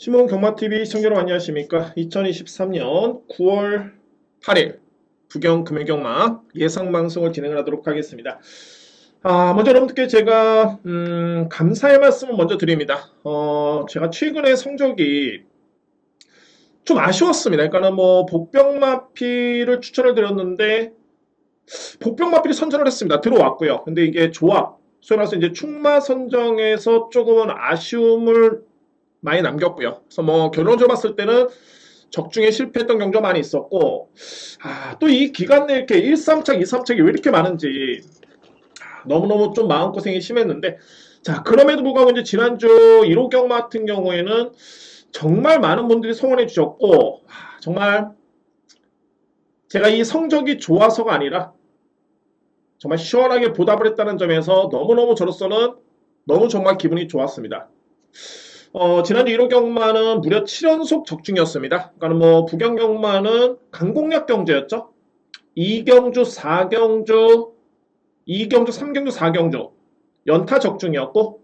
신문경마TV 시청자 여러분 안녕하십니까. 2023년 9월 8일 부경금융경마 예상방송을 진행을 하도록 하겠습니다. 먼저 여러분들께 제가 감사의 말씀을 먼저 드립니다. 제가 최근에 성적이 좀 아쉬웠습니다. 그러니까는 뭐 복병마필을 추천을 드렸는데 복병마필이 선전을 했습니다. 들어왔고요. 근데 이게 조합, 소위 말해서 이제 충마 선정에서 조금은 아쉬움을 많이 남겼고요. 그래서 뭐 결론적으로 봤을 때는 적중에 실패했던 경우가 많이 있었고, 또 이 기간 내에 이렇게 1, 3착, 2, 3착이 왜 이렇게 많은지 너무너무 좀 마음고생이 심했는데, 자, 그럼에도 불구하고 이제 지난주 1호 경마 같은 경우에는 정말 많은 분들이 성원해 주셨고, 정말 제가 이 성적이 좋아서가 아니라 정말 시원하게 보답을 했다는 점에서 너무너무 저로서는 너무 정말 기분이 좋았습니다. 지난주 1호 경마는 무려 7연속 적중이었습니다. 그러니까 뭐 부경 경마는 강공략 경제였죠. 2경주, 4경주, 2경주, 3경주, 4경주 연타 적중이었고,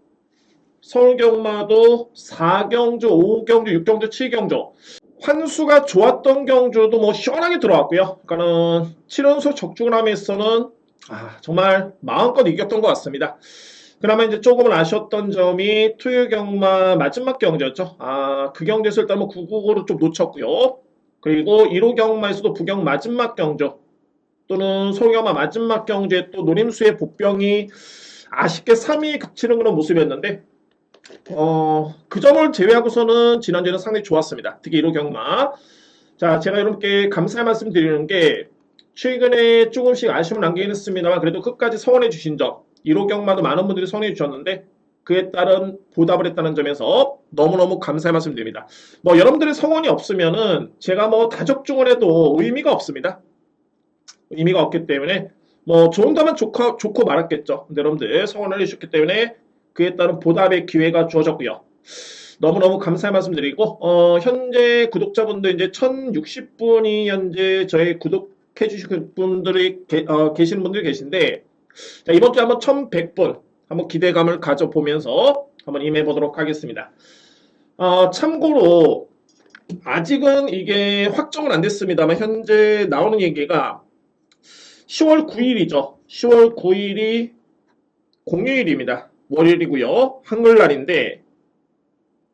서울 경마도 4경주, 5경주, 6경주, 7경주 환수가 좋았던 경주도 뭐 시원하게 들어왔고요. 그러니까는 7연속 적중을 함에서는 정말 마음껏 이겼던 것 같습니다. 그나마 이제 조금은 아쉬웠던 점이 토요 경마 마지막 경주였죠. 그 경주에서 일단 뭐 999로 좀 놓쳤고요. 그리고 1호 경마에서도 부경 마지막 경주 또는 서울 경마 마지막 경주에 또 노림수의 복병이 아쉽게 3위에 그치는 그런 모습이었는데, 그 점을 제외하고서는 지난주에는 상당히 좋았습니다. 특히 1호 경마. 자, 제가 여러분께 감사의 말씀 드리는 게 최근에 조금씩 아쉬움을 남기긴 했습니다만 그래도 끝까지 성원해 주신 점, 1호 경마도 많은 분들이 성원해 주셨는데 그에 따른 보답을 했다는 점에서 너무너무 감사의 말씀 드립니다. 뭐 여러분들의 성원이 없으면은 제가 뭐 다 적중을 해도 의미가 없습니다. 의미가 없기 때문에 뭐 좋은다면 좋고 말았겠죠. 근데 여러분들 성원을 해주셨기 때문에 그에 따른 보답의 기회가 주어졌고요. 너무너무 감사의 말씀 드리고, 현재 구독자분들 이제 1060분이 현재 저희 구독해 주신 분들이 계시는 분들이 계신데, 자, 이번 주에 한번 1100분 한번 기대감을 가져보면서 한번 임해보도록 하겠습니다. 참고로 아직은 이게 확정은 안 됐습니다만 현재 나오는 얘기가 10월 9일이죠. 10월 9일이 공휴일입니다. 월요일이고요. 한글날인데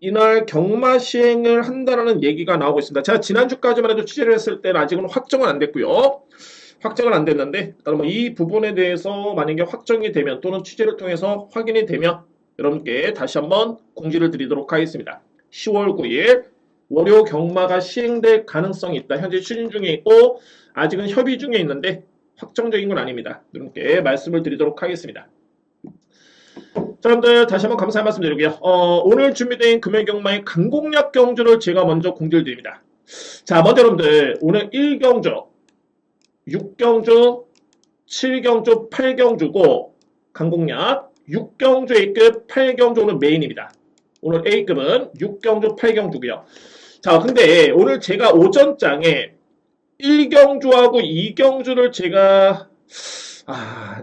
이날 경마 시행을 한다라는 얘기가 나오고 있습니다. 제가 지난주까지만 해도 취재를 했을 때는 아직은 확정은 안 됐고요. 확정은 안 됐는데 일단 뭐 이 부분에 대해서 만약에 확정이 되면 또는 취재를 통해서 확인이 되면 여러분께 다시 한번 공지를 드리도록 하겠습니다. 10월 9일 월요 경마가 시행될 가능성이 있다. 현재 추진 중에 있고 아직은 협의 중에 있는데 확정적인 건 아닙니다. 여러분께 말씀을 드리도록 하겠습니다. 자, 여러분들 다시 한번 감사의 말씀 드리고요. 오늘 준비된 금요경마의 강공략 경주를 제가 먼저 공지를 드립니다. 자, 먼저 여러분들 오늘 1경주, 6경주, 7경주, 8경주고 강공략 6경주 A급, 8경주 오늘 메인입니다. 오늘 A급은 6경주, 8경주고요. 자, 근데 오늘 제가 오전장에 1경주하고 2경주를 제가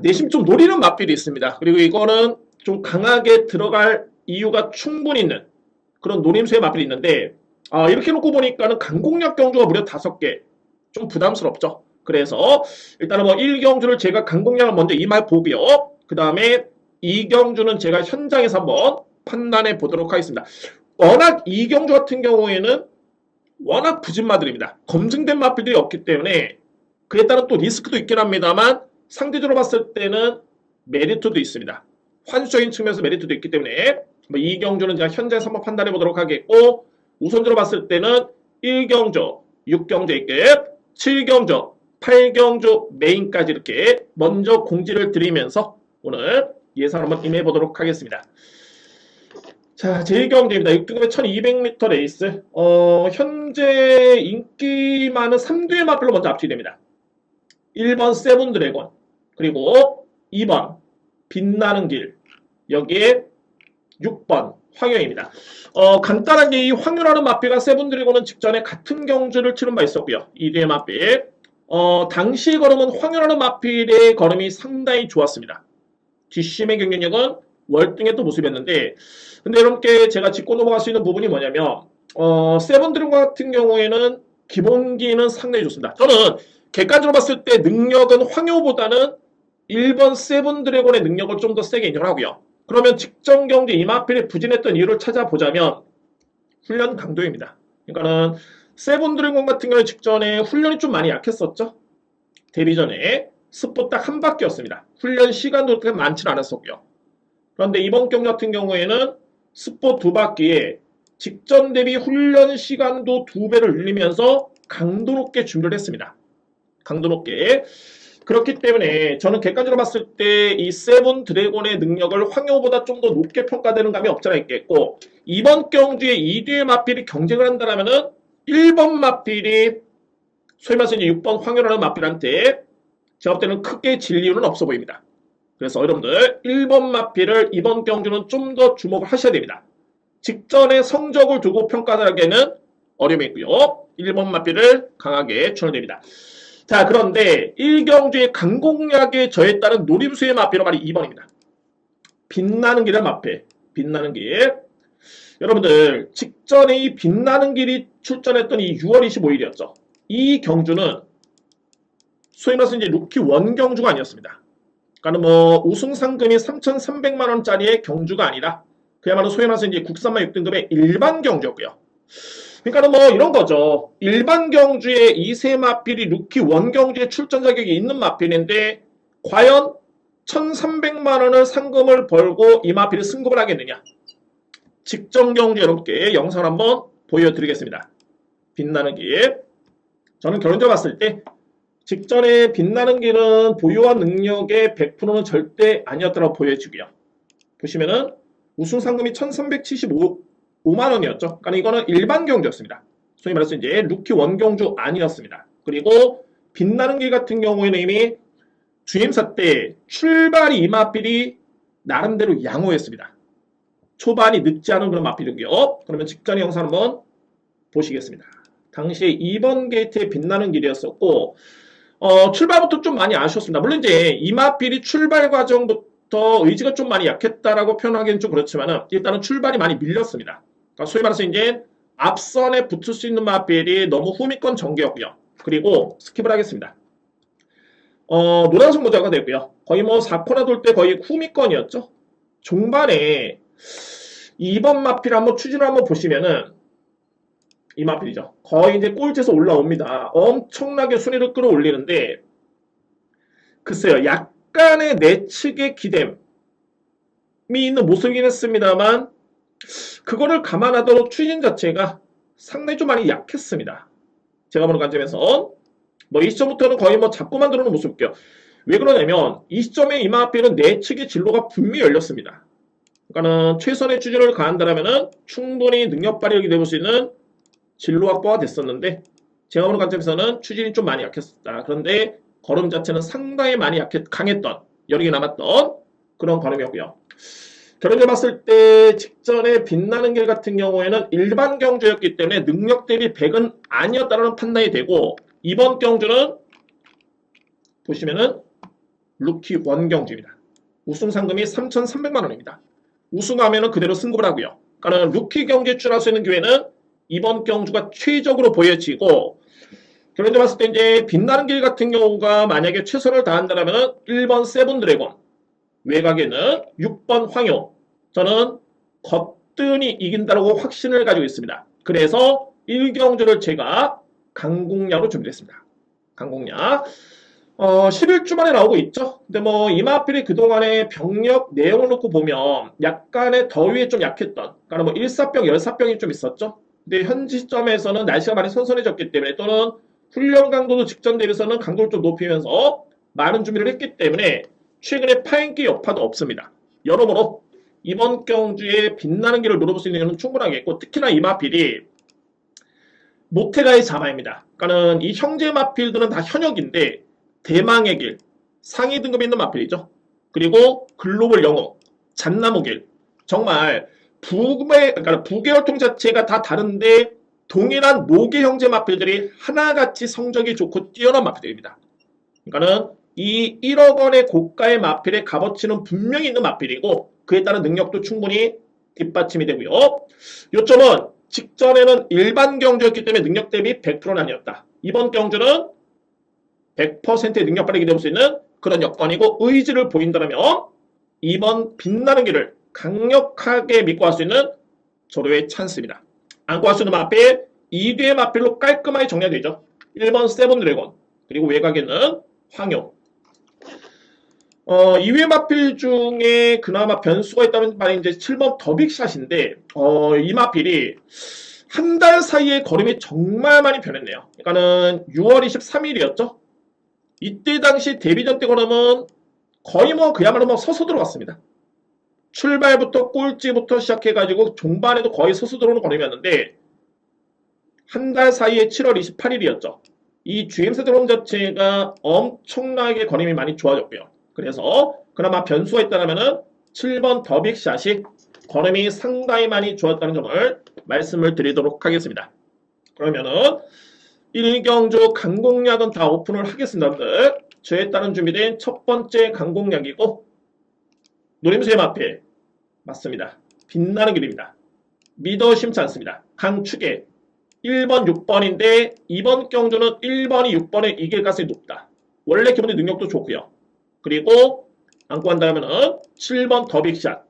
내심 좀 노리는 맛들이 있습니다. 그리고 이거는 좀 강하게 들어갈 이유가 충분히 있는 그런 노림수의 맛들이 있는데, 이렇게 놓고 보니까는 강공략 경주가 무려 5개. 좀 부담스럽죠. 그래서 일단은 뭐 1경주를 제가 강공략을 먼저 임할 보고요. 그 다음에 2경주는 제가 현장에서 한번 판단해 보도록 하겠습니다. 워낙 2경주 같은 경우에는 워낙 부진 마들입니다. 검증된 마필들이 없기 때문에 그에 따른 또 리스크도 있긴 합니다만 상대적으로 봤을 때는 메리트도 있습니다. 환수적인 측면에서 메리트도 있기 때문에 뭐 2경주는 제가 현장에서 한번 판단해 보도록 하겠고, 우선적으로 봤을 때는 1경주, 6경주 A급, 7경주, 8경주 메인까지 이렇게 먼저 공지를 드리면서 오늘 예상 한번 임해 보도록 하겠습니다. 자, 제1경주입니다. 6등급의 1200m 레이스. 현재 인기 많은 3두의 마필로 먼저 앞뒤 됩니다. 1번 세븐드래곤, 그리고 2번 빛나는 길, 여기에 6번 황효입니다. 간단하게 이 황효라는 마필과 세븐드래곤은 직전에 같은 경주를 치른 바 있었고요. 2두의 마필. 당시 걸음은 황효라는 마필의 걸음이 상당히 좋았습니다. 뒷심의 경쟁력은 월등했던 모습이었는데, 근데 여러분께 제가 짚고 넘어갈 수 있는 부분이 뭐냐면 세븐드래곤 같은 경우에는 기본기는 상당히 좋습니다. 저는 객관적으로 봤을 때 능력은 황효보다는 1번 세븐드래곤의 능력을 좀 더 세게 인정을 하고요. 그러면 직전 경기 이마필이 부진했던 이유를 찾아보자면 훈련 강도입니다. 그러니까는 세븐드래곤 같은 경우에 직전에 훈련이 좀 많이 약했었죠. 데뷔 전에 스포 딱 한 바퀴였습니다. 훈련 시간도 그렇게 많지는 않았었고요. 그런데 이번 경기 같은 경우에는 스포 두 바퀴에 직전 대비 훈련 시간도 2배를 늘리면서 강도 높게 준비를 했습니다. 강도 높게. 그렇기 때문에 저는 객관적으로 봤을 때 이 세븐 드래곤의 능력을 황효보다 좀 더 높게 평가되는 감이 없지 않아 있겠고, 이번 경주에 2뒤의 마필이 경쟁을 한다면은 1번 마필이 소위 말해서 이제 6번 황효라는 마필한테 제가 볼 때는 크게 질 이유는 없어 보입니다. 그래서 여러분들 1번 마필을 이번 경주는 좀 더 주목을 하셔야 됩니다. 직전에 성적을 두고 평가하기에는 어려움이 있고요. 1번 마필을 강하게 추천드립니다. 자, 그런데 1경주의 강공략에 저에 따른 노림수의 마필은 말이 2번입니다. 빛나는 길의 마필. 빛나는 길. 여러분들 직전에 이 빛나는 길이 출전했던 이 6월 25일이었죠. 이 경주는 소위 말해서 이제 루키 원 경주가 아니었습니다. 그러니까 뭐 우승 상금이 3,300만 원짜리의 경주가 아니라 그야말로 소위 말해서 이제 국산만 6등급의 일반 경주였고요. 그러니까 뭐 이런 거죠. 일반 경주에 2세 마필이 루키 원 경주에 출전 자격이 있는 마필인데 과연 1,300만 원을 상금을 벌고 이 마필이 승급을 하겠느냐. 직전 경주 여러분께 영상을 한번 보여드리겠습니다. 빛나는 길. 저는 결론적으로 봤을 때 직전에 빛나는 길은 보유한 능력의 100%는 절대 아니었다고 보여지고요. 보시면은 우승 상금이 1,375만 원이었죠. 그러니까 이거는 일반 경주였습니다. 소위 말해서 이제 루키 원 경주 아니었습니다. 그리고 빛나는 길 같은 경우에는 이미 주임사 때 출발이 이 마필이 나름대로 양호했습니다. 초반이 늦지 않은 그런 마필이고요. 그러면 직전의 영상 한번 보시겠습니다. 당시에 2번 게이트의 빛나는 길이었었고 출발부터 좀 많이 아쉬웠습니다. 물론 이제 이 마필이 출발 과정부터 의지가 좀 많이 약했다라고 표현하기는 좀 그렇지만은 일단은 출발이 많이 밀렸습니다. 그러니까 소위 말해서 이제 앞선에 붙을 수 있는 마필이 너무 후미권 전개였고요. 그리고 스킵을 하겠습니다. 노란색 모자가 됐고요. 거의 뭐 4코너 돌 때 거의 후미권이었죠. 종반에 2번 마필 한번 추진을 한번 보시면은 이 마필이죠. 거의 이제 꼴찌에서 올라옵니다. 엄청나게 순위를 끌어올리는데 글쎄요. 약간의 내측의 기댐이 있는 모습이긴 했습니다만 그거를 감안하도록 추진 자체가 상당히 좀 많이 약했습니다. 제가 보는 관점에서 뭐 이 시점부터는 거의 뭐 잡고 만들어놓은 모습이에요. 왜 그러냐면 이 시점에 이 마필은 내측의 진로가 분명히 열렸습니다. 그러니까는 최선의 추진을 가한다면은 충분히 능력 발휘력이 되볼 수 있는 진로 확보가 됐었는데 제가 보는 관점에서는 추진이 좀 많이 약했었다. 그런데 걸음 자체는 상당히 많이 강했던 여력이 남았던 그런 걸음이었고요. 결론을 봤을 때 직전에 빛나는 길 같은 경우에는 일반 경주였기 때문에 능력 대비 100은 아니었다는 판단이 되고 이번 경주는 보시면은 루키 원 경주입니다. 우승 상금이 3,300만 원입니다. 우승하면은 그대로 승급을 하고요. 그러니까 루키 경주에 출할 수 있는 기회는 이번 경주가 최적으로 보여지고 결론적으로 봤을 때 이제 빛나는 길 같은 경우가 만약에 최선을 다한다면 1번 세븐드래곤 외곽에는 6번 황효 저는 거뜬히 이긴다고 확신을 가지고 있습니다. 그래서 1경주를 제가 강공략으로 준비했습니다. 강공략 11주 만에 나오고 있죠. 근데 뭐 이마필이 그동안의 병력 내용을 놓고 보면 약간의 더위에 좀 약했던 그러니까 뭐 일사병, 열사병이 좀 있었죠. 근데 현 시점에서는 날씨가 많이 선선해졌기 때문에 또는 훈련 강도도 직전 대비해서는 강도를 좀 높이면서 많은 준비를 했기 때문에 최근에 파행기 여파도 없습니다. 여러모로 이번 경주에 빛나는 길을 노려볼 수 있는 이유는 충분하겠고 특히나 이 마필이 모테가의 자마입니다. 그러니까는 이 형제 마필들은 다 현역인데 대망의 길, 상위 등급이 있는 마필이죠. 그리고 글로벌 영웅, 잣나무 길 정말 그러니까 부계열통 자체가 다 다른데 동일한 노계 형제 마필들이 하나같이 성적이 좋고 뛰어난 마필들입니다. 그러니까는 이 1억 원의 고가의 마필의 값어치는 분명히 있는 마필이고 그에 따른 능력도 충분히 뒷받침이 되고요. 요점은 직전에는 일반 경주였기 때문에 능력 대비 100%는 아니었다. 이번 경주는 100%의 능력 발휘가 될 수 있는 그런 여건이고 의지를 보인다면 이번 빛나는 길을 강력하게 믿고 할 수 있는 조로의 찬스입니다. 안고 할 수 있는 마필 2뒤의 마필로 깔끔하게 정리가 되죠. 1번 세븐 드래곤 그리고 외곽에는 황용 2회 마필 중에 그나마 변수가 있다면 말이 이제 7번 더빅샷인데 이 마필이 한 달 사이에 걸음이 정말 많이 변했네요. 그러니까는 6월 23일이었죠. 이때 당시 데뷔전 때 걸음은 거의 뭐 그야말로 뭐 서서 들어갔습니다. 출발부터 꼴찌부터 시작해가지고 종반에도 거의 서서 들어오는 걸음이었는데 한 달 사이에 7월 28일이었죠. 이 GMC 드론 자체가 엄청나게 걸음이 많이 좋아졌고요. 그래서 그나마 변수가 있다면은 7번 더빅샷이 걸음이 상당히 많이 좋았다는 점을 말씀을 드리도록 하겠습니다. 그러면은 1경주 강공략은 다 오픈을 하겠습니다. 저에 따른 준비된 첫 번째 강공략이고 노림수의 마필 맞습니다. 빛나는 길입니다. 믿어 심지 않습니다. 강축에 1번, 6번인데 이번 경주는 1번이 6번에 이길 가능성이 높다. 원래 기본의 능력도 좋고요. 그리고 안고 한다면은 7번 더빅샷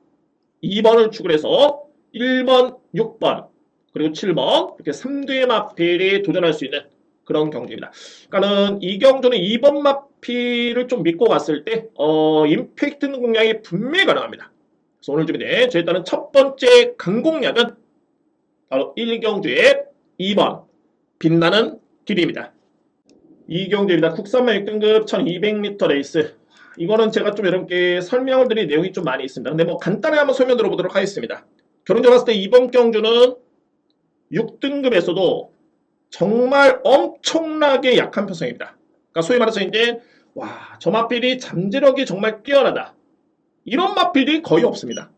2번을 축을 해서 1번, 6번 그리고 7번 이렇게 3대의 마필이 도전할 수 있는 그런 경주입니다. 그러니까는 이 경주는 2번 마필을 좀 믿고 갔을 때 임팩트 공략이 분명히 가능합니다. 그래서 오늘 준비된 저희 일단은 첫 번째 강공략은 바로 1경주의 2번 빛나는 길입니다. 2경주입니다. 국산만 6등급 1200m 레이스 이거는 제가 좀 여러분께 설명을 드릴 내용이 좀 많이 있습니다. 근데 뭐 간단하게 한번 설명 들어보도록 하겠습니다. 결론적으로 봤을 때 이번 경주는 6등급에서도 정말 엄청나게 약한 편성입니다. 그러니까 소위 말해서 이제 와, 저 마필이 잠재력이 정말 뛰어나다. 이런 마필이 거의 없습니다.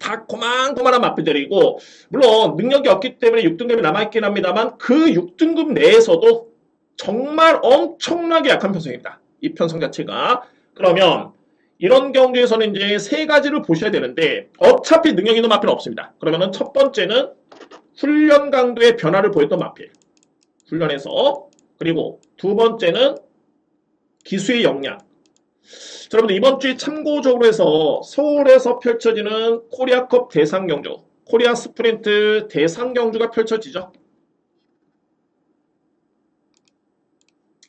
다 고만고만한 마필들이고 물론 능력이 없기 때문에 6등급이 남아있긴 합니다만 그 6등급 내에서도 정말 엄청나게 약한 편성입니다. 이 편성 자체가. 그러면 이런 경주에서는 이제 세 가지를 보셔야 되는데 어차피 능력 있는 마필은 없습니다. 그러면은 첫 번째는 훈련 강도의 변화를 보였던 마필. 훈련에서 그리고 두 번째는 기수의 역량. 여러분들 이번 주에 참고적으로 해서 서울에서 펼쳐지는 코리아컵 대상 경주, 코리아 스프린트 대상 경주가 펼쳐지죠.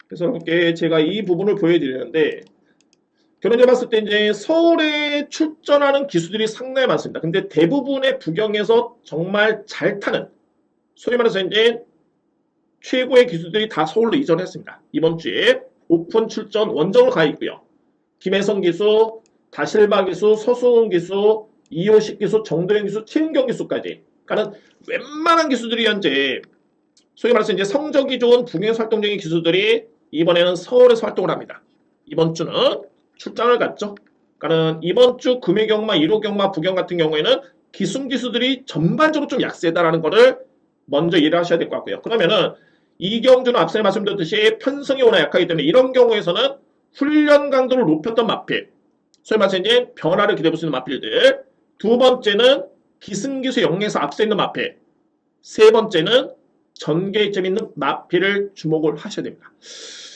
그래서 여러분께 제가 이 부분을 보여드리는데 결론적으로 봤을 때 이제 서울에 출전하는 기수들이 상당히 많습니다. 근데 대부분의 부경에서 정말 잘 타는 소위 말해서 이제 최고의 기수들이 다 서울로 이전했습니다. 이번 주에 오픈 출전 원정으로 가 있고요. 김혜성 기수, 다실바 기수, 서수훈 기수, 이호식 기수, 정도현 기수, 최은경 기수까지. 그러니까 웬만한 기수들이 현재 소위 말해서 이제 성적이 좋은 북에서 활동 중인 기수들이 이번에는 서울에서 활동을 합니다. 이번 주는 출장을 갔죠. 그러니까 이번 주 금해경마, 1호 경마, 부경 같은 경우에는 기순 기수들이 전반적으로 좀 약세다라는 것을 먼저 이해를 하셔야 될 것 같고요. 그러면은 이 경주는 앞서 말씀드렸듯이 편성이 워낙 약하기 때문에 이런 경우에서는 훈련 강도를 높였던 마필, 소위 말해서 이제 변화를 기대해 볼 수 있는 마필들. 두 번째는 기승기수 영리에서 앞서 있는 마필. 세 번째는 전개점 있는 마필을 주목을 하셔야 됩니다.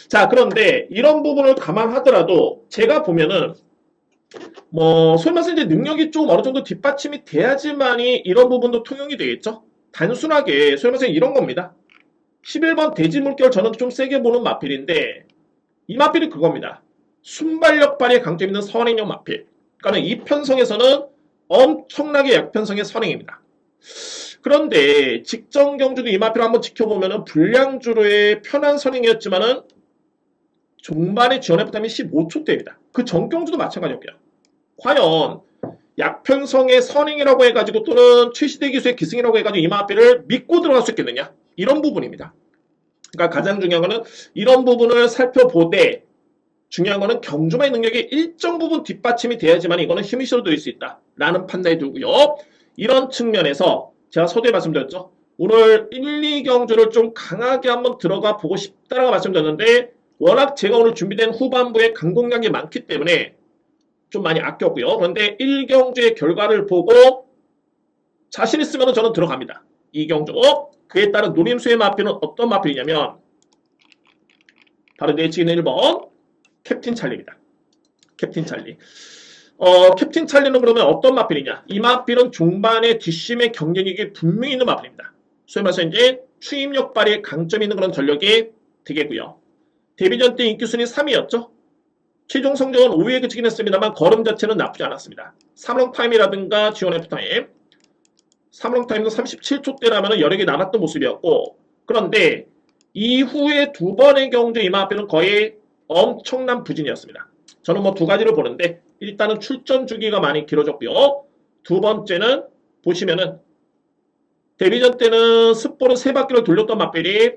자, 그런데 이런 부분을 감안하더라도 제가 보면은 뭐 소위 말해서 이제 능력이 좀 어느 정도 뒷받침이 돼야지만이 이런 부분도 통용이 되겠죠. 단순하게 소위 말해서 이런 겁니다. 11번 돼지물결 저는 좀 세게 보는 마필인데 이 마필이 그겁니다. 순발력 발휘에 강점 있는 선행형 마필. 그러니까 이 편성에서는 엄청나게 약편성의 선행입니다. 그런데 직전 경주도 이 마필을 한번 지켜보면은 불량주로의 편한 선행이었지만은 종반에 지원해 부담이 15초대입니다. 그 전 경주도 마찬가지였고요. 과연 약편성의 선행이라고 해가지고 또는 최시대 기수의 기승이라고 해가지고 이 마필을 믿고 들어갈 수 있겠느냐? 이런 부분입니다. 그러니까 가장 중요한 거는 이런 부분을 살펴보되 중요한 거는 경주마의 능력이 일정 부분 뒷받침이 돼야지만 이거는 힘이 실어드릴 수 있다라는 판단이 들고요. 이런 측면에서 제가 서두에 말씀드렸죠. 오늘 1, 2경주를 좀 강하게 한번 들어가 보고 싶다라고 말씀드렸는데 워낙 제가 오늘 준비된 후반부에 강공략이 많기 때문에 좀 많이 아꼈고요. 그런데 1경주의 결과를 보고 자신 있으면 저는 들어갑니다. 이경주. 그에 따른 노림수의 마필은 어떤 마필이냐면 바로 내치기는 1번 캡틴 찰리입니다. 캡틴 찰리. 캡틴 찰리는 그러면 어떤 마필이냐? 이 마필은 종반의 뒷심의 경쟁력이 분명히 있는 마필입니다. 소위 말해서 이제 추임력 발휘에 강점이 있는 그런 전력이 되겠고요. 데뷔전 때 인기 순위 3위였죠. 최종 성적은 5위에 그치긴 했습니다만 걸음 자체는 나쁘지 않았습니다. 3롱 타임이라든가 지원 F 타임, 3롱 타임도 37초대라면 여러 개 나갔던 모습이었고, 그런데 이후에 두 번의 경주 이마필은 거의 엄청난 부진이었습니다. 저는 뭐 두 가지를 보는데 일단은 출전 주기가 많이 길어졌고요. 두 번째는 보시면은 데뷔전 때는 습보를 3바퀴를 돌렸던 마필이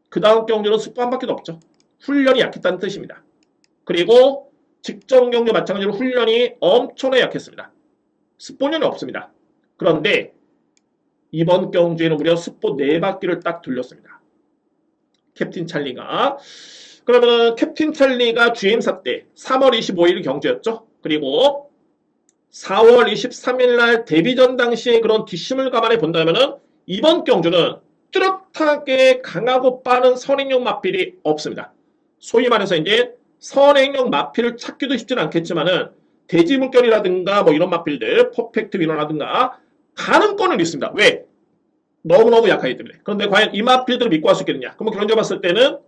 그 다음 경주는 습보 한 바퀴도 없죠. 훈련이 약했다는 뜻입니다. 그리고 직전 경주 마찬가지로 훈련이 엄청나게 약했습니다. 습보년이 없습니다. 그런데 이번 경주에는 무려 습보 4바퀴를 딱 돌렸습니다. 캡틴 찰리가. 그러면 캡틴 찰리가 GM사 때 3월 25일 경주였죠. 그리고 4월 23일 날 데뷔전 당시에 그런 뒷심을 감안해 본다면은 이번 경주는 뚜렷하게 강하고 빠른 선행용 마필이 없습니다. 소위 말해서 이제 선행용 마필을 찾기도 쉽지는 않겠지만은 대지 물결이라든가 뭐 이런 마필들, 퍼펙트 위너라든가 가능권은 있습니다. 왜? 너무너무 약하기 때문에. 그런데 과연 이 마필들을 믿고 할 수 있겠느냐? 그럼 견뎌봤을 때는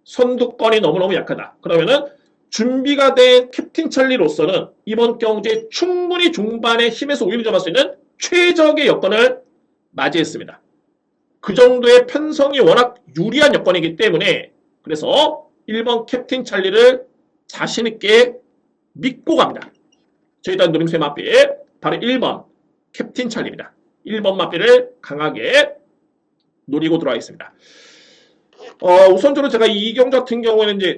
선두권이 너무너무 약하다. 그러면은 준비가 된 캡틴 찰리로서는 이번 경주에 충분히 중반에 힘에서 우위를 점할 수 있는 최적의 여건을 맞이했습니다. 그 정도의 편성이 워낙 유리한 여건이기 때문에 그래서 1번 캡틴 찰리를 자신있게 믿고 갑니다. 저희 단 노림수의 마필 바로 1번 캡틴 찰리입니다. 1번 마필을 강하게 노리고 들어와 있습니다. 우선적으로 제가 이 경주 같은 경우에는 이제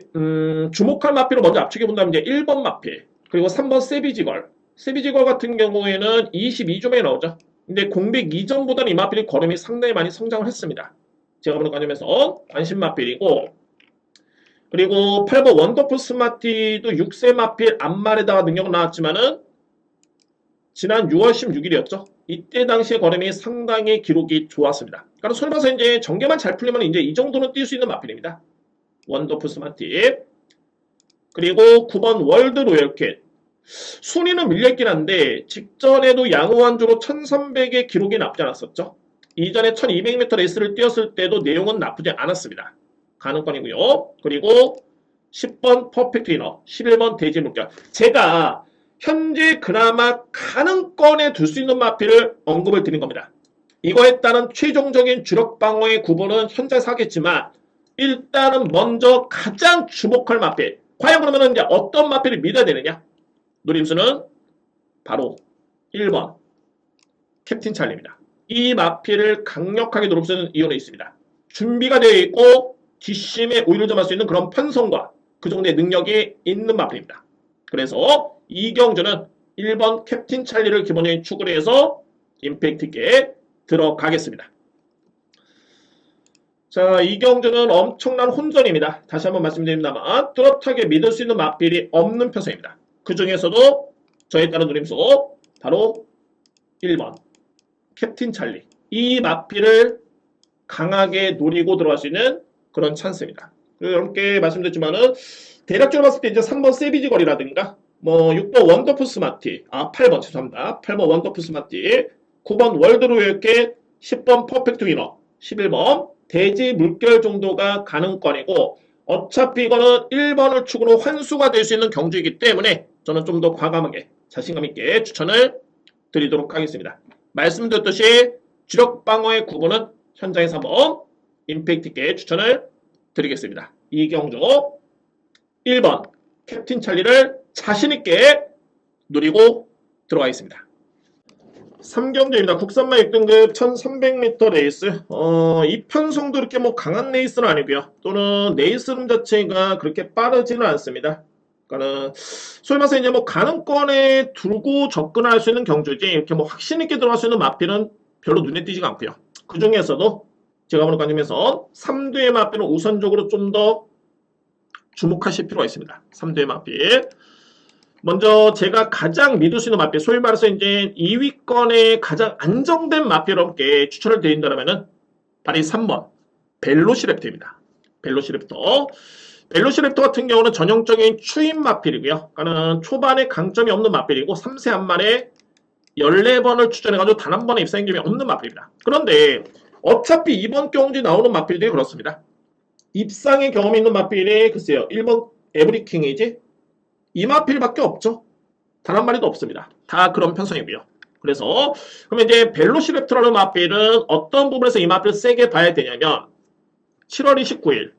주목할 마필을 먼저 압축해 본다면 이제 1번 마필 그리고 3번 세비지걸. 세비지걸 같은 경우에는 22점에 나오죠. 근데 공백 이전보다는 이 마필이 걸음이 상당히 많이 성장을 했습니다. 제가 보는 관점에서 관심 마필이고 그리고 8번 원더풀 스마티도 6세 마필 앞말에다가 능력은 나왔지만은 지난 6월 16일이었죠. 이때 당시에 걸음이 상당히 기록이 좋았습니다. 그러니까 소위 말해서 이제 전개만 잘 풀리면 이제 이 정도는 뛸 수 있는 마필입니다. 원더풀 스마티. 그리고 9번 월드 로열캣. 순위는 밀려있긴 한데 직전에도 양호한주로 1300의 기록이 나쁘지 않았었죠. 이전에 1200m 레이스를 뛰었을 때도 내용은 나쁘지 않았습니다. 가능권이고요. 그리고 10번 퍼펙트 위너, 11번 대지 물결. 제가 현재 그나마 가능권에 둘 수 있는 마필을 언급을 드린 겁니다. 이거에 따른 최종적인 주력 방어의 구분은 현장에서 하겠지만 일단은 먼저 가장 주목할 마필. 과연 그러면 이제 어떤 마필을 믿어야 되느냐? 노림수는 바로 1번 캡틴 찰리입니다. 이 마필을 강력하게 노림수는 이용해 있습니다. 준비가 되어 있고 뒷심에 오히려 점할 수 있는 그런 편성과 그 정도의 능력이 있는 마필입니다. 그래서 이 경주는 1번 캡틴 찰리를 기본적인 축으로 해서 임팩트 있게 들어가겠습니다. 자, 이 경주는 엄청난 혼전입니다. 다시 한번 말씀드립니다만 뚜렷하게 믿을 수 있는 마필이 없는 편성입니다. 그 중에서도 저에 따른 노림수 바로 1번 캡틴 찰리. 이 마필을 강하게 노리고 들어갈 수 있는 그런 찬스입니다. 그리고 여러분께 말씀드렸지만은 대략적으로 봤을 때 이제 3번 세비지 거리라든가 뭐 6번 원더풀 스마티, 8번 죄송합니다. 8번 원더풀 스마티, 9번 월드 로열캣, 10번 퍼펙트 위너, 11번 대지 물결 정도가 가능권이고 어차피 이거는 1번을 축으로 환수가 될 수 있는 경주이기 때문에 저는 좀 더 과감하게 자신감 있게 추천을 드리도록 하겠습니다. 말씀드렸듯이 주력 방어의 구분은 현장에서 한번 임팩트 있게 추천을 드리겠습니다. 이 경주 1번 캡틴 찰리를 자신있게 노리고 들어가 있습니다. 3경주입니다. 국산마 6등급 1300m 레이스. 이 편성도 이렇게 뭐 강한 레이스는 아니고요. 또는 레이스룸 자체가 그렇게 빠르지는 않습니다. 그러니까는 소위 말해서 이제 뭐 가능권에 두고 접근할 수 있는 경주지 이렇게 뭐 확신 있게 들어갈 수 있는 마필은 별로 눈에 띄지가 않고요. 그 중에서도 제가 보는 관점에서 3두의 마필은 우선적으로 좀 더 주목하실 필요가 있습니다. 3두의 마필. 먼저 제가 가장 믿을 수 있는 마필, 소위 말해서 이제 2위권에 가장 안정된 마필 여러분께 추천을 드린다면은 바로 3번 벨로시랩터입니다. 벨로시랩터. 벨로시랩터 같은 경우는 전형적인 추인 마필이고요. 그러니까는 초반에 강점이 없는 마필이고 3세 한 만에 14번을 추천해가지고 단 한 번에 입상한 점이 없는 마필입니다. 그런데 어차피 이번 경주에 나오는 마필들이 그렇습니다. 입상의 경험이 있는 마필이 글쎄요. 1번 에브리킹이지 이 마필밖에 없죠. 단 한 마리도 없습니다. 다 그런 편성이고요. 그래서 그러면 이제 벨로시랩터라는 마필은 어떤 부분에서 이 마필을 세게 봐야 되냐면 7월 29일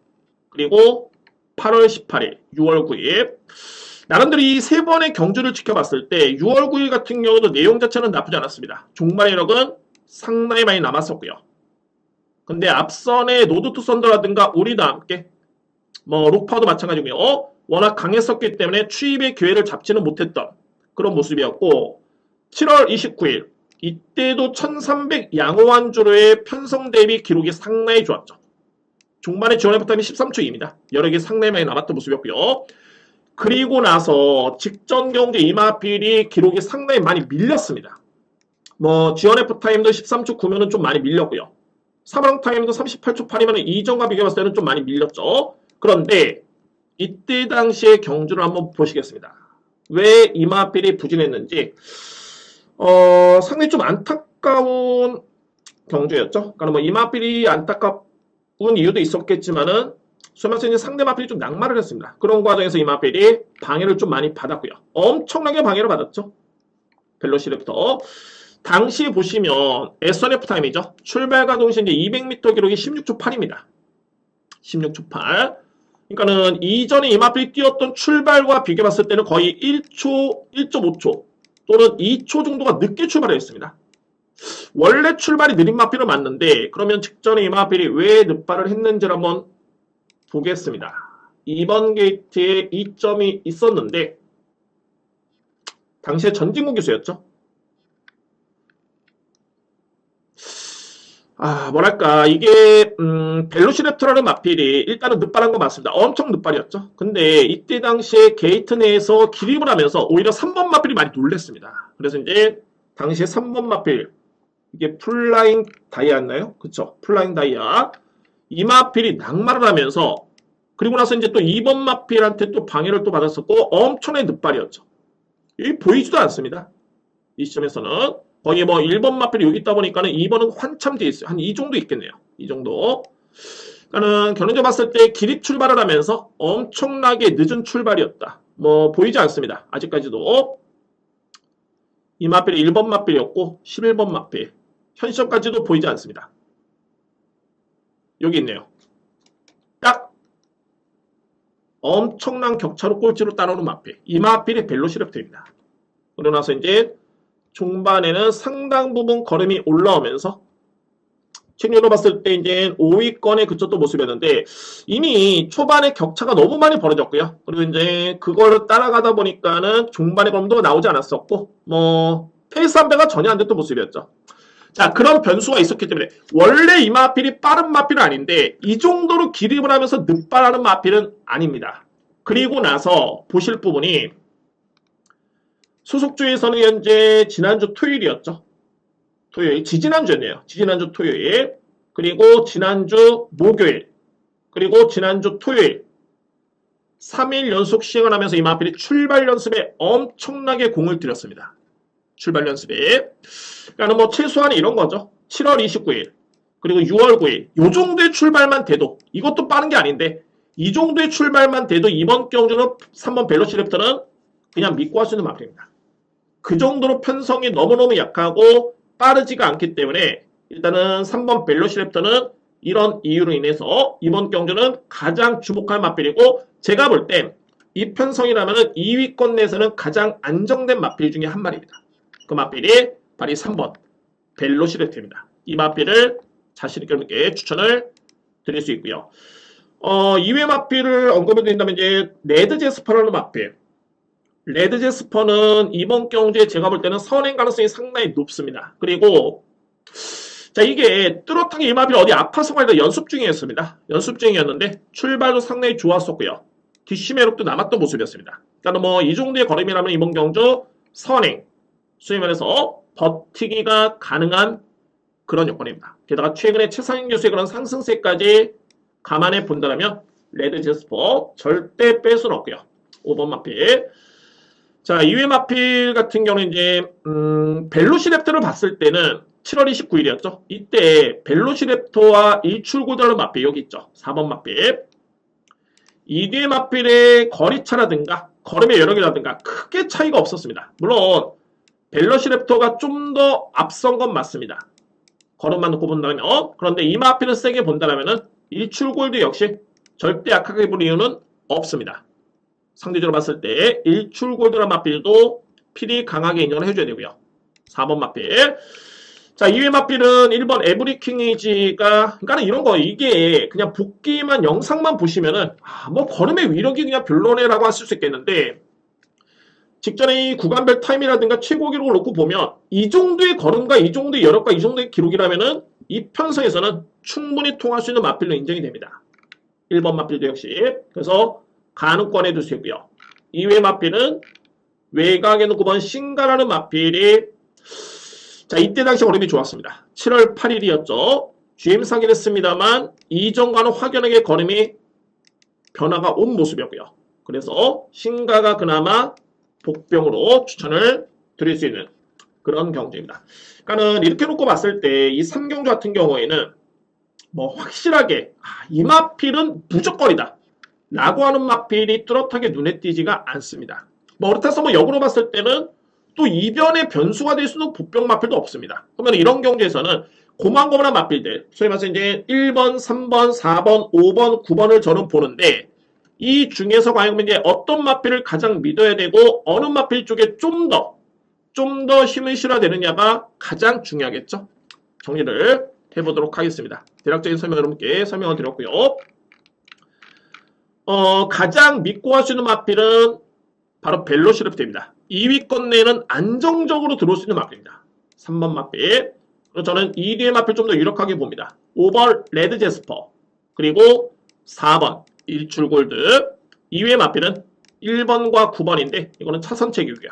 그리고 8월 18일, 6월 9일 나름대로 이 세 번의 경주를 지켜봤을 때 6월 9일 같은 경우도 내용 자체는 나쁘지 않았습니다. 종말이력은 상당히 많이 남았었고요. 근데 앞선의 노드투 썬더라든가 우리도 함께 뭐 록파도 마찬가지고요. 워낙 강했었기 때문에 추입의 기회를 잡지는 못했던 그런 모습이었고 7월 29일 이때도 1300 양호한 주로의 편성 대비 기록이 상당히 좋았죠. 중반에 지원해프 타임이 13초 2입니다. 여러 개 상당히 많이 남았던 모습이었고요. 그리고 나서 직전 경주 이마필이 기록이 상당히 많이 밀렸습니다. 뭐 지원해프 타임도 13초 9면은 좀 많이 밀렸고요. 사망 타임도 38초 8이면 이전과 비교해봤을 때는 좀 많이 밀렸죠. 그런데 이때 당시의 경주를 한번 보시겠습니다. 왜 이마필이 부진했는지 상당히 좀 안타까운 경주였죠. 그러니까 뭐 이마필이 안타까운 이유도 있었겠지만은 소마스는 상대 마필이 좀 낙마를 했습니다. 그런 과정에서 이 마필이 방해를 좀 많이 받았고요. 엄청나게 방해를 받았죠. 벨로시랩터. 당시 보시면 SNF 타임이죠. 출발과 동시에 이제 200m 기록이 16초 8입니다. 16초 8. 그러니까는 이전에 이 마필이 뛰었던 출발과 비교해봤을 때는 거의 1초, 1.5초 또는 2초 정도가 늦게 출발을 했습니다. 원래 출발이 느린 마필은 맞는데 그러면 직전에 이 마필이 왜 늦발을 했는지를 한번 보겠습니다. 2번 게이트에 2점이 있었는데 당시에 전진구 기수였죠. 뭐랄까 이게 벨로시랩터라는 마필이 일단은 늦발한 거 맞습니다. 엄청 늦발이었죠. 근데 이때 당시에 게이트 내에서 기립을 하면서 오히려 3번 마필이 많이 놀랬습니다. 그래서 이제 당시에 3번 마필 이게 플라잉 다이아였나요? 그쵸? 플라잉 다이아 이 마필이 낙마를 하면서 그리고 나서 이제 또 2번 마필한테 또 방해를 또 받았었고 엄청나게 늦발이었죠. 이게 보이지도 않습니다. 이 시점에서는 거의 뭐 1번 마필이 여기 있다 보니까는 2번은 한참 뒤에 있어요. 한 이 정도 있겠네요. 이 정도. 그러니까는 결론적으로 봤을 때 기립 출발을 하면서 엄청나게 늦은 출발이었다. 뭐 보이지 않습니다. 아직까지도. 이 마필이 1번 마필이었고 11번 마필. 현 시점까지도 보이지 않습니다. 여기 있네요. 딱 엄청난 격차로 꼴찌로 따라오는 마필. 이 마필이 벨로시랩터입니다. 그러고 나서 이제 중반에는 상당 부분 걸음이 올라오면서 책료로 봤을 때 이제 5위권에 그쳤던 모습이었는데 이미 초반에 격차가 너무 많이 벌어졌고요. 그리고 이제 그걸 따라가다 보니까는 중반에 걸음도 나오지 않았었고 뭐 페이스 한 배가 전혀 안 됐던 모습이었죠. 자, 그런 변수가 있었기 때문에 원래 이 마필이 빠른 마필은 아닌데 이 정도로 기립을 하면서 늦발하는 마필은 아닙니다. 그리고 나서 보실 부분이 소속주에서는 현재 지난주 토요일이었죠. 토요일, 지지난주였네요. 지지난주 토요일, 그리고 지난주 목요일, 그리고 지난주 토요일 3일 연속 시행을 하면서 이 마필이 출발 연습에 엄청나게 공을 들였습니다. 출발 연습에. 그러니까 뭐 최소한 이런 거죠. 7월 29일, 그리고 6월 9일 요 정도의 출발만 돼도 이것도 빠른 게 아닌데 이 정도의 출발만 돼도 이번 경주는 3번 벨로시랩터는 그냥 믿고 할 수 있는 마필입니다. 그 정도로 편성이 너무너무 약하고 빠르지가 않기 때문에 일단은 3번 벨로시랩터는 이런 이유로 인해서 이번 경주는 가장 주목할 마필이고 제가 볼 땐 이 편성이라면 2위권 내에서는 가장 안정된 마필 중에 한 마리입니다. 그 마필이 바로 3번 벨로시랩터입니다. 이 마필을 자신있게 추천을 드릴 수 있고요. 2회 마필을 언급해 드린다면 이제 레드 제스퍼라는 마필. 레드 제스퍼는 이번 경주에 제가 볼 때는 선행 가능성이 상당히 높습니다. 그리고 자 이게 뚜렷하게 이 마필 어디 아파서가 아니라 연습 중이었습니다. 연습 중이었는데 출발도 상당히 좋았었고요. 뒷심 회록도 남았던 모습이었습니다. 그러니까 뭐 이 정도의 걸음이라면 이번 경주 선행, 수행면에서 버티기가 가능한 그런 여건입니다. 게다가 최근에 최상현 교수의 그런 상승세까지 감안해 본다면 레드 제스퍼 절대 뺄 수는 없고요. 5번 마필. 자, 2회 마필 같은 경우는 이제 벨로시랩터를 봤을 때는 7월 29일이었죠. 이때 벨로시랩터와 일출고대로 마필 여기 있죠. 4번 마필. 2대 마필의 거리차라든가 걸음의 여력이라든가 크게 차이가 없었습니다. 물론 벨로시랩터가 좀 더 앞선 건 맞습니다. 걸음만 놓고 본다면 그런데 이 마필을 세게 본다면 일출골드 역시 절대 약하게 볼 이유는 없습니다. 상대적으로 봤을 때 일출골드란 마필도 필히 강하게 인정을 해줘야 되고요. 4번 마필. 자, 2회 마필은 1번 에브리킹이지가 그러니까 이런 거 이게 그냥 복귀만 영상만 보시면은 뭐 걸음의 위력이 그냥 별로네라고 하실 수 있겠는데 직전에 이 구간별 타임이라든가 최고 기록을 놓고 보면 이 정도의 걸음과 이 정도의 여력과 이 정도의 기록이라면은 이 편성에서는 충분히 통할 수 있는 마필로 인정이 됩니다. 1번 마필도 역시 그래서 가능권에 둘 수 있고요. 2회 마필은 외곽에는 9번 신가라는 마필이 자 이때 당시 걸음이 좋았습니다. 7월 8일이었죠. GM 사긴 했습니다만 이전과는 확연하게 걸음이 변화가 온 모습이었고요. 그래서 신가가 그나마 복병으로 추천을 드릴 수 있는 그런 경주입니다. 그러니까는 이렇게 놓고 봤을 때 이 3경주 같은 경우에는 뭐 확실하게 이 마필은 무조건이다 라고 하는 마필이 뚜렷하게 눈에 띄지가 않습니다. 뭐 그렇다고 뭐 역으로 봤을 때는 또 이변의 변수가 될 수 있는 복병 마필도 없습니다. 그러면 이런 경주에서는 고만고만한 마필들 소위 말해서 이제 1번, 3번, 4번, 5번, 9번을 저는 보는데 이 중에서 과연 이제 어떤 마필을 가장 믿어야 되고 어느 마필 쪽에 좀 더 힘을 실어야 되느냐가 가장 중요하겠죠. 정리를 해보도록 하겠습니다. 대략적인 설명 여러분께 설명을 드렸고요. 가장 믿고 할 수 있는 마필은 바로 벨로시랩터입니다. 2위권 내에는 안정적으로 들어올 수 있는 마필입니다. 3번 마필. 저는 2뒤의 마필 좀 더 유력하게 봅니다. 5번 레드 제스퍼. 그리고 4번 일출골드. 2위의 마필은 1번과 9번인데 이거는 차선책이고요.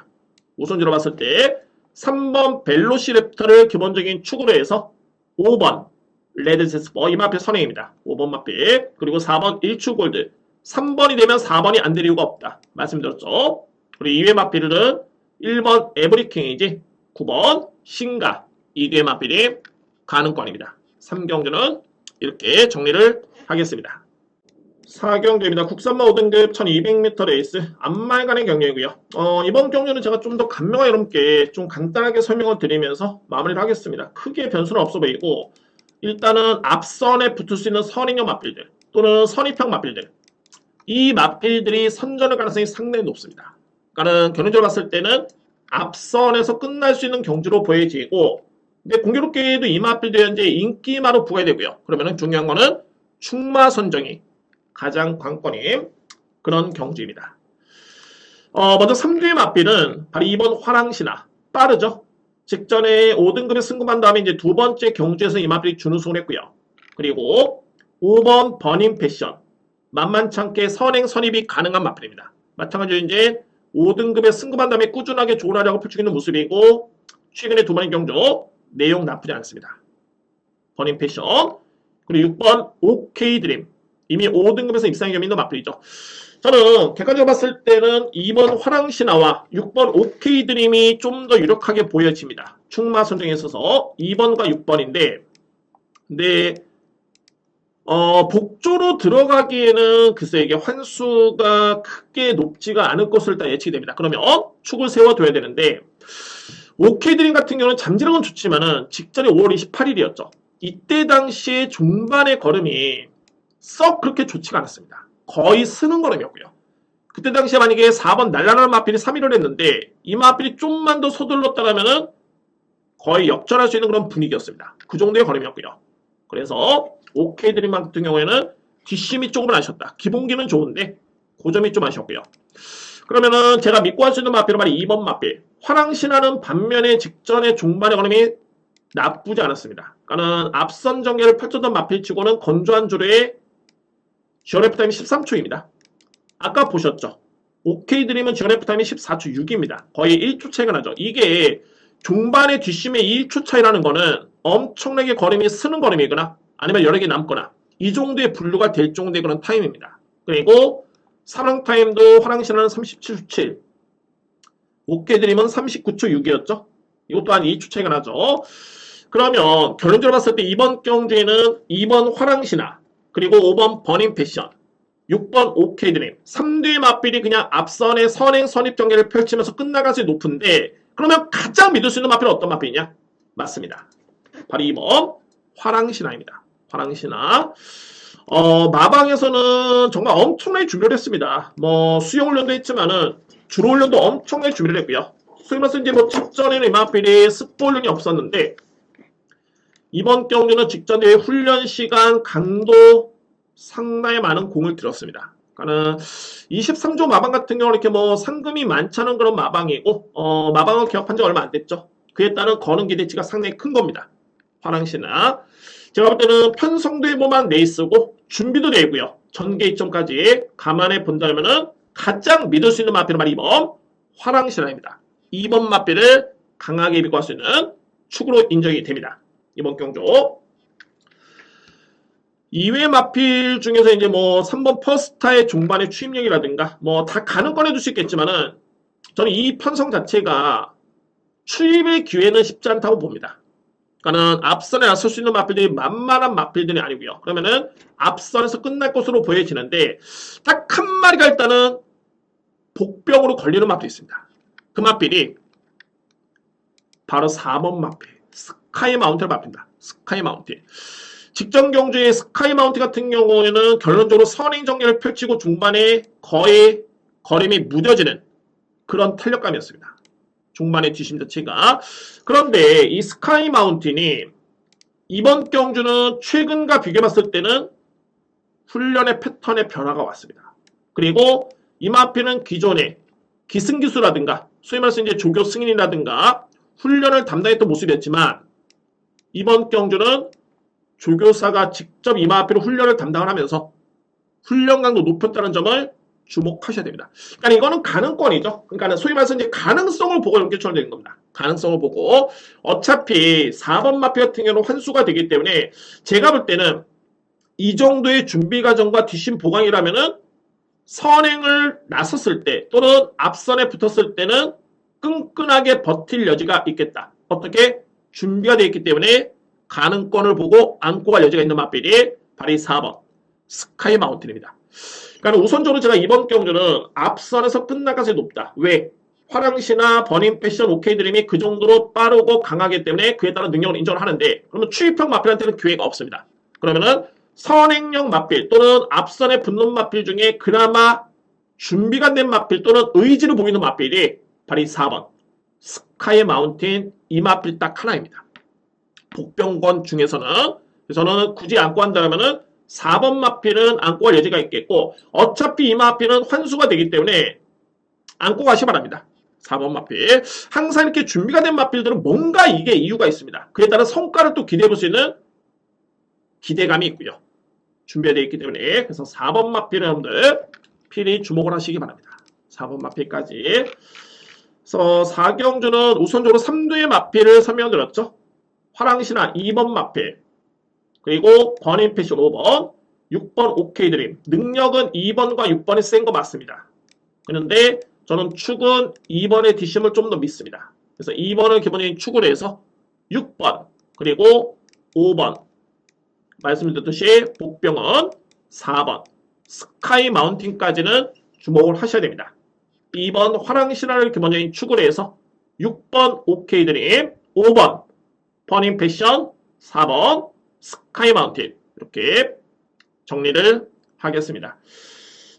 우선주로 봤을 때 3번 벨로시랩터를 기본적인 축으로 해서 5번 레드 제스퍼 이 마필 선행입니다. 5번 마필. 그리고 4번 일출골드. 3번이 되면 4번이 안 될 이유가 없다. 말씀드렸죠. 그리고 2회 마필은 1번 에브리킹이지 9번 신가 2뒤의 마필이 가능권입니다. 3경주는 이렇게 정리를 하겠습니다. 4경주입니다. 국산마 5등급 1200m 레이스 안마의간의 경기이고요. 이번 경주는 제가 좀 더 간명한 여러분께 좀 간단하게 설명을 드리면서 마무리를 하겠습니다. 크게 변수는 없어 보이고 일단은 앞선에 붙을 수 있는 선행형 마필들 또는 선입형 마필들 이 마필들이 선전할 가능성이 상당히 높습니다. 그러니까는 결론적으로 봤을 때는 앞선에서 끝날 수 있는 경주로 보여지고 근데 공교롭게도 이 마필들이 현재 인기마로 부과되고요. 그러면은 중요한 거는 충마 선정이 가장 관건인 그런 경주입니다. 먼저 3주의 마필은 바로 2번 화랑신화 빠르죠. 직전에 5등급에 승급한 다음에 이제 두 번째 경주에서 이 마필이 준우승을 했고요. 그리고 5번 버닝 패션 만만치 않게 선행 선입이 가능한 마필입니다. 마찬가지로 이제 5등급에 승급한 다음에 꾸준하게 좋은 활약을 펼치고 있는 모습이고 최근에 두 번의 경주 내용 나쁘지 않습니다. 버닝 패션 그리고 6번 OK 드림 이미 5등급에서 입상의 겸이 있는 마필이죠. 저는 객관적으로 봤을 때는 2번 화랑신화와 6번 OK 드림이 좀 더 유력하게 보여집니다. 충마 선정에 있어서 2번과 6번인데 근데 복조로 들어가기에는 글쎄 이게 환수가 크게 높지가 않을 것으로 일단 예측이 됩니다. 그러면 축을 세워둬야 되는데 OK 드림 같은 경우는 잠재력은 좋지만은 직전에 5월 28일이었죠. 이때 당시에 종반의 걸음이 썩 그렇게 좋지가 않았습니다. 거의 쓰는 걸음이었고요. 그때 당시에 만약에 4번 날라라는 마필이 3위를 했는데 이 마필이 좀만 더 서둘렀다면은 거의 역전할 수 있는 그런 분위기였습니다. 그 정도의 걸음이었고요. 그래서 OK 드림 같은 경우에는 뒷심이 조금은 아쉬웠다. 기본기는 좋은데 그 점이 좀 아쉬웠고요. 그러면은 제가 믿고 할 수 있는 마필은 바로 2번 마필. 화랑신화는 반면에 직전에 종반의 걸음이 나쁘지 않았습니다. 그러니까는 앞선 전개를 펼쳤던 마필치고는 건조한 조류의 GRF 타임이 13초입니다. 아까 보셨죠? OK 드림은 지원 F타임이 14초 6입니다. 거의 1초 차이가 나죠. 이게 종반의 뒷심의 1초 차이라는 거는 엄청나게 걸음이 쓰는 걸음이거나 아니면 여러 개 남거나 이 정도의 분류가 될 정도의 그런 타임입니다. 그리고 사랑 타임도 화랑신화는 37초 7, OK 드림은 39초 6이었죠. 이것 또한 2초 차이가 나죠. 그러면 결론적으로 봤을 때 이번 경주에는 2번 화랑신화 그리고 5번 버닝 패션 6번 OK 드림 3대의 맞빌이 그냥 앞선의 선행 선입 경기를 펼치면서 끝날 가능성이 높은데 그러면 가장 믿을 수 있는 맞빌은 어떤 맞빌이냐? 맞습니다. 바로 2번 화랑신화입니다. 화랑신화. 마방에서는 정말 엄청나게 준비를 했습니다. 뭐 수영훈련도 했지만은 주로훈련도 엄청나게 준비를 했고요. 소위 말해서 이제 뭐 직전에는 이 맞빌이 스포훈련이 없었는데 이번 경주는 직전 대회 훈련 시간 강도 상당히 많은 공을 들였습니다. 그러니까는 23조 마방 같은 경우는 이렇게 뭐 상금이 많지 않은 그런 마방이고 마방을 개업한 지 얼마 안 됐죠. 그에 따른 거는 기대치가 상당히 큰 겁니다. 화랑신화. 제가 볼 때는 편성도 해보만 레이스고 준비도 되고요. 전개 이점까지 감안해 본다면은 가장 믿을 수 있는 마필은 바로 2번 화랑신화입니다. 2번 마필을 강하게 믿고 할 수 있는 축으로 인정이 됩니다. 이번 경주. 이외 마필 중에서 이제 뭐 3번 퍼스타의 종반의 추임력이라든가 뭐 다 가능 꺼내줄 수 있겠지만은 저는 이 편성 자체가 추입의 기회는 쉽지 않다고 봅니다. 그러니까는 앞선에 나설 수 있는 마필들이 만만한 마필들이 아니고요. 그러면은 앞선에서 끝날 것으로 보여지는데 딱 한 마리가 일단은 복병으로 걸리는 마필이 있습니다. 그 마필이 바로 4번 마필 스카이 마운트를 마필입니다. 스카이 마운트. 직전 경주의 스카이 마운트 같은 경우에는 결론적으로 선행 정리를 펼치고 중반에 거의 걸음이 무뎌지는 그런 탄력감이었습니다. 중반의 뒷심 자체가. 그런데 이 스카이 마운틴이 이번 경주는 최근과 비교해봤을 때는 훈련의 패턴의 변화가 왔습니다. 그리고 이 마필은 기존의 기승기수라든가 소위 말해서 이제 조교 승인이라든가 훈련을 담당했던 모습이었지만 이번 경주는 조교사가 직접 이 마필로 훈련을 담당을 하면서 훈련 강도 높였다는 점을 주목하셔야 됩니다. 그러니까 이거는 가능권이죠. 그러니까 소위 말해서 이제 가능성을 보고 이렇게 처리되는 겁니다. 가능성을 보고 어차피 4번 마피 같은 경우는 환수가 되기 때문에 제가 볼 때는 이 정도의 준비 과정과 뒷심 보강이라면은 선행을 나섰을 때 또는 앞선에 붙었을 때는 끈끈하게 버틸 여지가 있겠다. 어떻게? 준비가 되어 있기 때문에 가능권을 보고 안고 갈 여지가 있는 맞빌이 바로 4번 스카이 마운틴입니다. 그러니까 우선적으로 제가 이번 경주는 앞선에서 끝날 가능성이 높다. 왜? 화랑시나 버닝 패션 OK 드림이 그 정도로 빠르고 강하기 때문에 그에 따른 능력을 인정을 하는데 그러면 추입형 마필한테는 기회가 없습니다. 그러면은 선행형 마필 또는 앞선에 붙는 마필 중에 그나마 준비가 된 마필 또는 의지를 보이는 마필이 바로 4번 스카이 마운틴 이 마필 딱 하나입니다. 복병권 중에서는 저는 굳이 안고 한다면은 4번 마필은 안고 갈 여지가 있겠고 어차피 이 마필은 환수가 되기 때문에 안고 가시 바랍니다. 4번 마필. 항상 이렇게 준비가 된 마필들은 뭔가 이게 이유가 있습니다. 그에 따라 성과를 또 기대해 볼 수 있는 기대감이 있고요. 준비가 되어 있기 때문에 그래서 4번 마필 여러분들 필히 주목을 하시기 바랍니다. 4번 마필까지. 그래서 4경주는 우선적으로 3두의 마필을 설명드렸죠. 화랑신화 2번 마필 그리고 버닝 패션 5번 6번 OK 드림 능력은 2번과 6번이 센 거 맞습니다. 그런데 저는 축은 2번의 뒷심을 좀 더 믿습니다. 그래서 2번을 기본적인 축으로 해서 6번 그리고 5번 말씀드렸듯이 복병은 4번 스카이 마운틴까지는 주목을 하셔야 됩니다. 2번 화랑신화를 기본적인 축으로 해서 6번 OK 드림 5번 버닝 패션 4번 스카이 마운틴 이렇게 정리를 하겠습니다.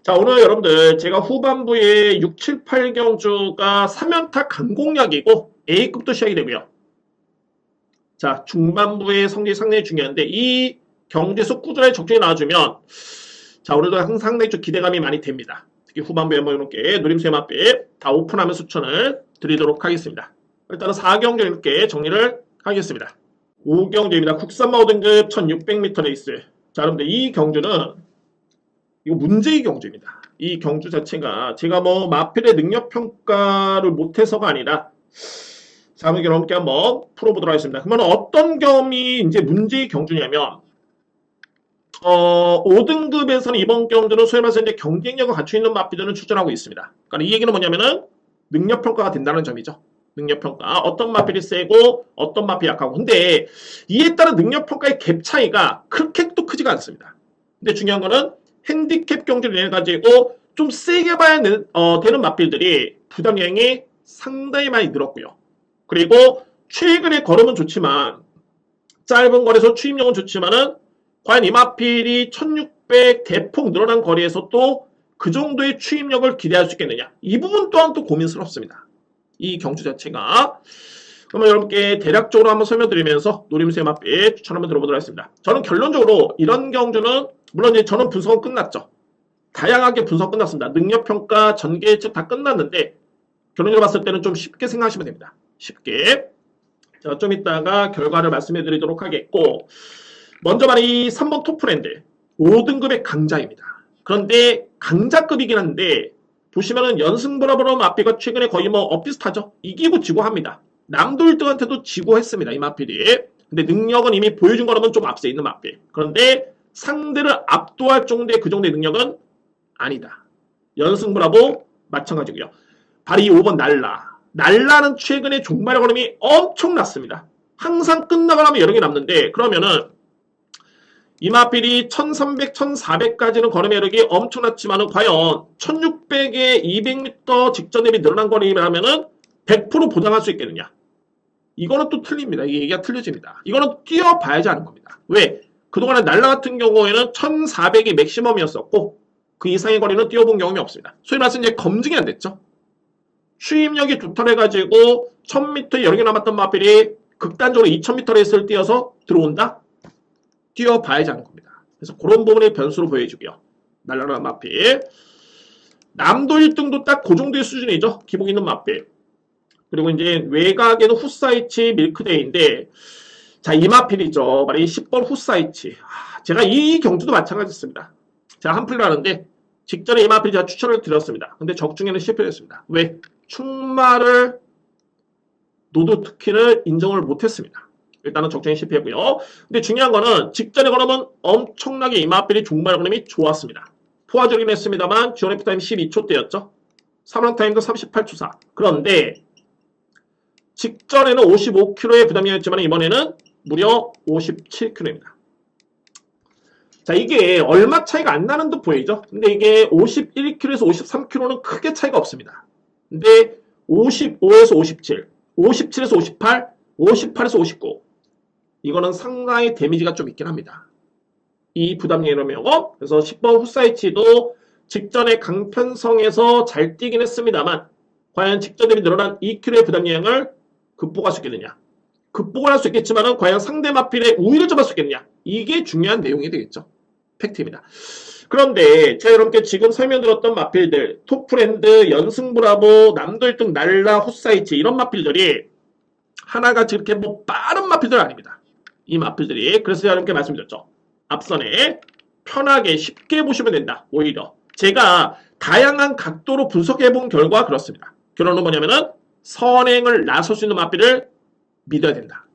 자 오늘 여러분들 제가 후반부에 6, 7, 8경주가 3연타 강공략이고 A급도 시작이 되고요. 자 중반부의 성적이 상당히 중요한데 이 경주에서 꾸준하게 적중이 나와주면 자 오늘도 항상 상당히 좀 기대감이 많이 됩니다. 특히 후반부에 한번 이렇게 누림수의 맛빛 다 오픈하면 추천을 드리도록 하겠습니다. 일단은 4경주 이렇게 정리를 하겠습니다. 5경주입니다. 국산마호 등급 1600m 레이스. 자, 여러분들 이 경주는 이거 문제의 경주입니다. 이 경주 자체가 제가 뭐 마필의 능력 평가를 못해서가 아니라 자, 한번 여러분께 한번 풀어보도록 하겠습니다. 그러면 어떤 점이 이제 문제의 경주냐면 5등급에서는 이번 경주는 소위 말해서 이제 경쟁력을 갖추고 있는 마필들은 출전하고 있습니다. 그러니까 이 얘기는 뭐냐면은 능력 평가가 된다는 점이죠. 능력 평가. 어떤 마필이 세고 어떤 마필이 약하고. 근데 이에 따른 능력 평가의 갭 차이가 그렇게 또 크지가 않습니다. 근데 중요한 거는 핸디캡 경주를 인해 가지고 좀 세게 봐야 되는 마필들이 부담량이 상당히 많이 늘었고요. 그리고 최근에 걸으면 좋지만 짧은 거리에서 추임력은 좋지만은 과연 이 마필이 1600 대폭 늘어난 거리에서 또 그 정도의 추임력을 기대할 수 있겠느냐. 이 부분 또한 또 고민스럽습니다. 이 경주 자체가. 그러면 여러분께 대략적으로 한번 설명드리면서 노림수의 마필 추천 한번 들어보도록 하겠습니다. 저는 결론적으로 이런 경주는 물론 이제 저는 분석은 끝났죠. 다양하게 분석 끝났습니다. 능력평가, 전개책 다 끝났는데 결론적으로 봤을 때는 좀 쉽게 생각하시면 됩니다. 쉽게. 자, 좀 이따가 결과를 말씀해 드리도록 하겠고 먼저 말이 3번 톱프랜드 5등급의 강자입니다. 그런데 강자급이긴 한데 보시면은 연승브라보로 마필과 최근에 거의 뭐 엇비슷하죠. 이기고 지고 합니다. 남도 1등한테도 지고 했습니다. 이 마필이. 근데 능력은 이미 보여준 거라면 좀 앞서 있는 마필. 그런데 상대를 압도할 정도의 그 정도의 능력은 아니다. 연승브라보 마찬가지고요. 바로 이 5번 날라. 날라는 최근에 종말의 걸음이 엄청났습니다. 항상 끝나고 나면 여러 개 남는데 그러면은 이 마필이 1300, 1400까지는 걸음의 여력이 엄청났지만은 과연 1600에 200m 직전 대비 늘어난 거리라면은 100% 보장할 수 있겠느냐? 이거는 또 틀립니다. 이 얘기가 틀려집니다. 이거는 뛰어봐야지 하는 겁니다. 왜? 그동안에 날라 같은 경우에는 1400이 맥시멈이었었고 그 이상의 거리는 뛰어본 경험이 없습니다. 소위 말해서 이제 검증이 안 됐죠. 추임력이 좋다 해가지고 1000m에 여러 개 남았던 마필이 극단적으로 2000m 레이스를 뛰어서 들어온다? 뛰어봐야지 하는 겁니다. 그래서 그런 부분의 변수로 보여주고요. 날라라는 마필. 남도 1등도 딱 그 정도의 수준이죠. 기복 있는 마필. 그리고 이제 외곽에는 후사이치 밀크데이인데 자, 이 마필이죠. 바로 이 10번 후사이치. 제가 이 경주도 마찬가지였습니다. 제가 한 풀로 하는데 직전에 이 마필 제가 추천을 드렸습니다. 근데 적중에는 실패했습니다. 왜? 충마를 노드 특킨을 인정을 못했습니다. 일단은 적중에 실패했고요. 근데 중요한 거는 직전에 걸으면 엄청나게 이 마필이 종말 걸음이 좋았습니다. 포화적이긴 했습니다만 지원 F타임 12초대였죠. 3런 타임도 38초 4. 그런데 직전에는 55km의 부담이었지만 이번에는 무려 57km입니다. 자, 이게 얼마 차이가 안 나는 듯 보이죠? 근데 이게 51km에서 53km는 크게 차이가 없습니다. 근데 55에서 57, 57에서 58, 58에서 59 이거는 상당히 데미지가 좀 있긴 합니다. 이 부담량이라는 명어. 그래서 10번 후사이치도 직전에 강편성에서 잘 뛰긴 했습니다만 과연 직전 대비 늘어난 2km의 부담량을 극복할 수 있겠느냐. 극복을 할 수 있겠지만 과연 상대 마필의 우위를 점할 수 있겠느냐. 이게 중요한 내용이 되겠죠. 팩트입니다. 그런데 제가 여러분께 지금 설명드렸던 마필들 톱프랜드, 연승브라보, 남도 1등 날라, 후사이치 이런 마필들이 하나같이 이렇게 뭐 빠른 마필들 아닙니다. 이 마필들이. 그래서 제가 여러분께 말씀드렸죠. 앞선에 편하게 쉽게 보시면 된다. 오히려 제가 다양한 각도로 분석해본 결과 그렇습니다. 결론은 뭐냐면은 선행을 나설 수 있는 마필을 믿어야 된다.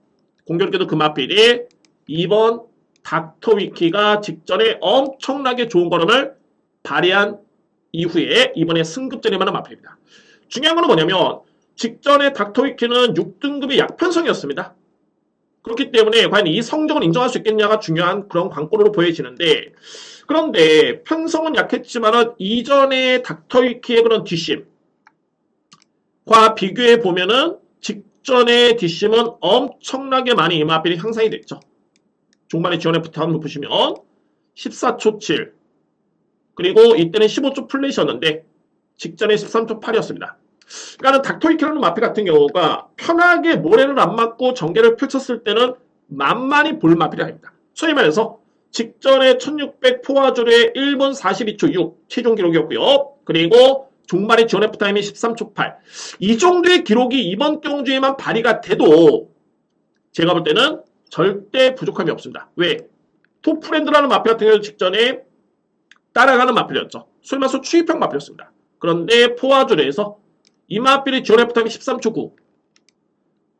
공교롭게도 그 마필이 2번 닥터위키가 직전에 엄청나게 좋은 걸음을 발휘한 이후에 이번에 승급전에 만한 마필입니다. 중요한 건 뭐냐면 직전에 닥터위키는 6등급의 약편성이었습니다. 그렇기 때문에 과연 이 성적을 인정할 수 있겠냐가 중요한 그런 관건으로 보여지는데 그런데 편성은 약했지만 이전에 닥터위키의 그런 뒷심과 비교해 보면은 직전의 뒷심은 엄청나게 많이 이 마필이 향상이 됐죠. 종말의 지원에 한번 보시면 14초 7 그리고 이때는 15초 플랫이었는데 직전에 13초 8이었습니다. 그러니까 닥터위키라는 마필 같은 경우가 편하게 모래를 안 맞고 전개를 펼쳤을 때는 만만히 볼 마필이 아닙니다. 소위 말해서 직전에 1600 포화줄에 1분 42초 6 최종 기록이었고요. 그리고 종말의 지원 F타임이 13초 8. 이 정도의 기록이 이번 경주에만 발휘가 돼도 제가 볼 때는 절대 부족함이 없습니다. 왜? 톱프랜드라는 마필 같은 경우 직전에 따라가는 마필이었죠. 소위 말해서 추입형 마필이었습니다. 그런데 포화줄에서 이 마필의 지원 F타임이 13초 9,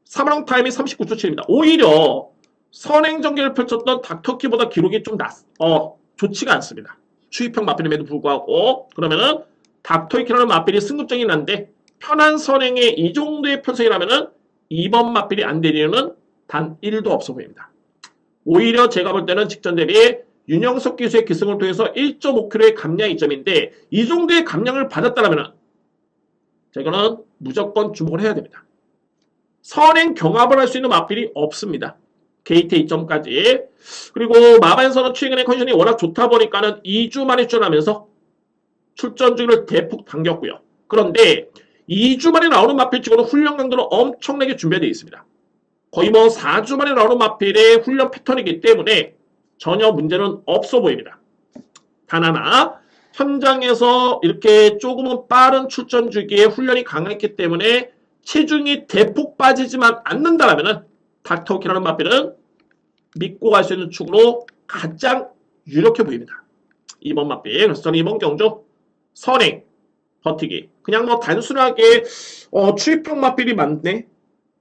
사망 타임이 39초 7입니다. 오히려 선행 전개를 펼쳤던 닥터키보다 기록이 좀 좋지가 않습니다. 추입형 마필임에도 불구하고. 그러면은 닥터키라는 마필이 승급전이 난데 편한 선행에 이 정도의 편성이라면은 2번 마필이 안 될 이유는 단 1도 없어 보입니다. 오히려 제가 볼 때는 직전 대비 윤영석 기수의 기승을 통해서 1.5kg의 감량 이점인데 이 정도의 감량을 받았다면 이거는 무조건 주목을 해야 됩니다. 선행 경합을 할 수 있는 마필이 없습니다. 게이트 2점까지. 그리고 마반선은 최근에 컨디션이 워낙 좋다 보니까는 2주 만에 출전하면서 출전 주기를 대폭 당겼고요. 그런데 2주 만에 나오는 마필 치고는 훈련 강도는 엄청나게 준비되어 있습니다. 거의 뭐 4주 만에 나오는 마필의 훈련 패턴이기 때문에 전혀 문제는 없어 보입니다. 단 하나, 현장에서 이렇게 조금은 빠른 출전 주기에 훈련이 강했기 때문에 체중이 대폭 빠지지만 않는다라면 닥터키라는 마필은 믿고 갈 수 있는 축으로 가장 유력해 보입니다. 2번 마필. 그래서 저는 2번 경주 선행, 버티기. 그냥 뭐 단순하게 추입형 마필이 많네.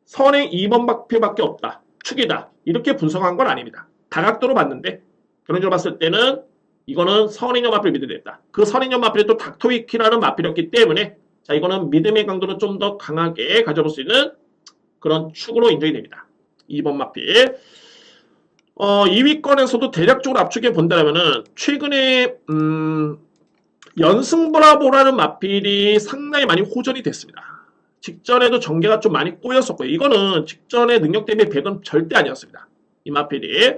선행 2번 마필밖에 없다. 축이다. 이렇게 분석한 건 아닙니다. 다각도로 봤는데 그런 식으로 봤을 때는 이거는 선행형 마필 믿어야겠다. 그 선행형 마필이 또 닥터위키라는 마필이었기 때문에 자 이거는 믿음의 강도를 좀 더 강하게 가져볼 수 있는 그런 축으로 인정이 됩니다. 2번 마필. 2위권에서도 대략적으로 압축해 본다면은 최근에 연승브라보라는 마필이 상당히 많이 호전이 됐습니다. 직전에도 전개가 좀 많이 꼬였었고요. 이거는 직전의 능력 대비 100은 절대 아니었습니다. 이 마필이.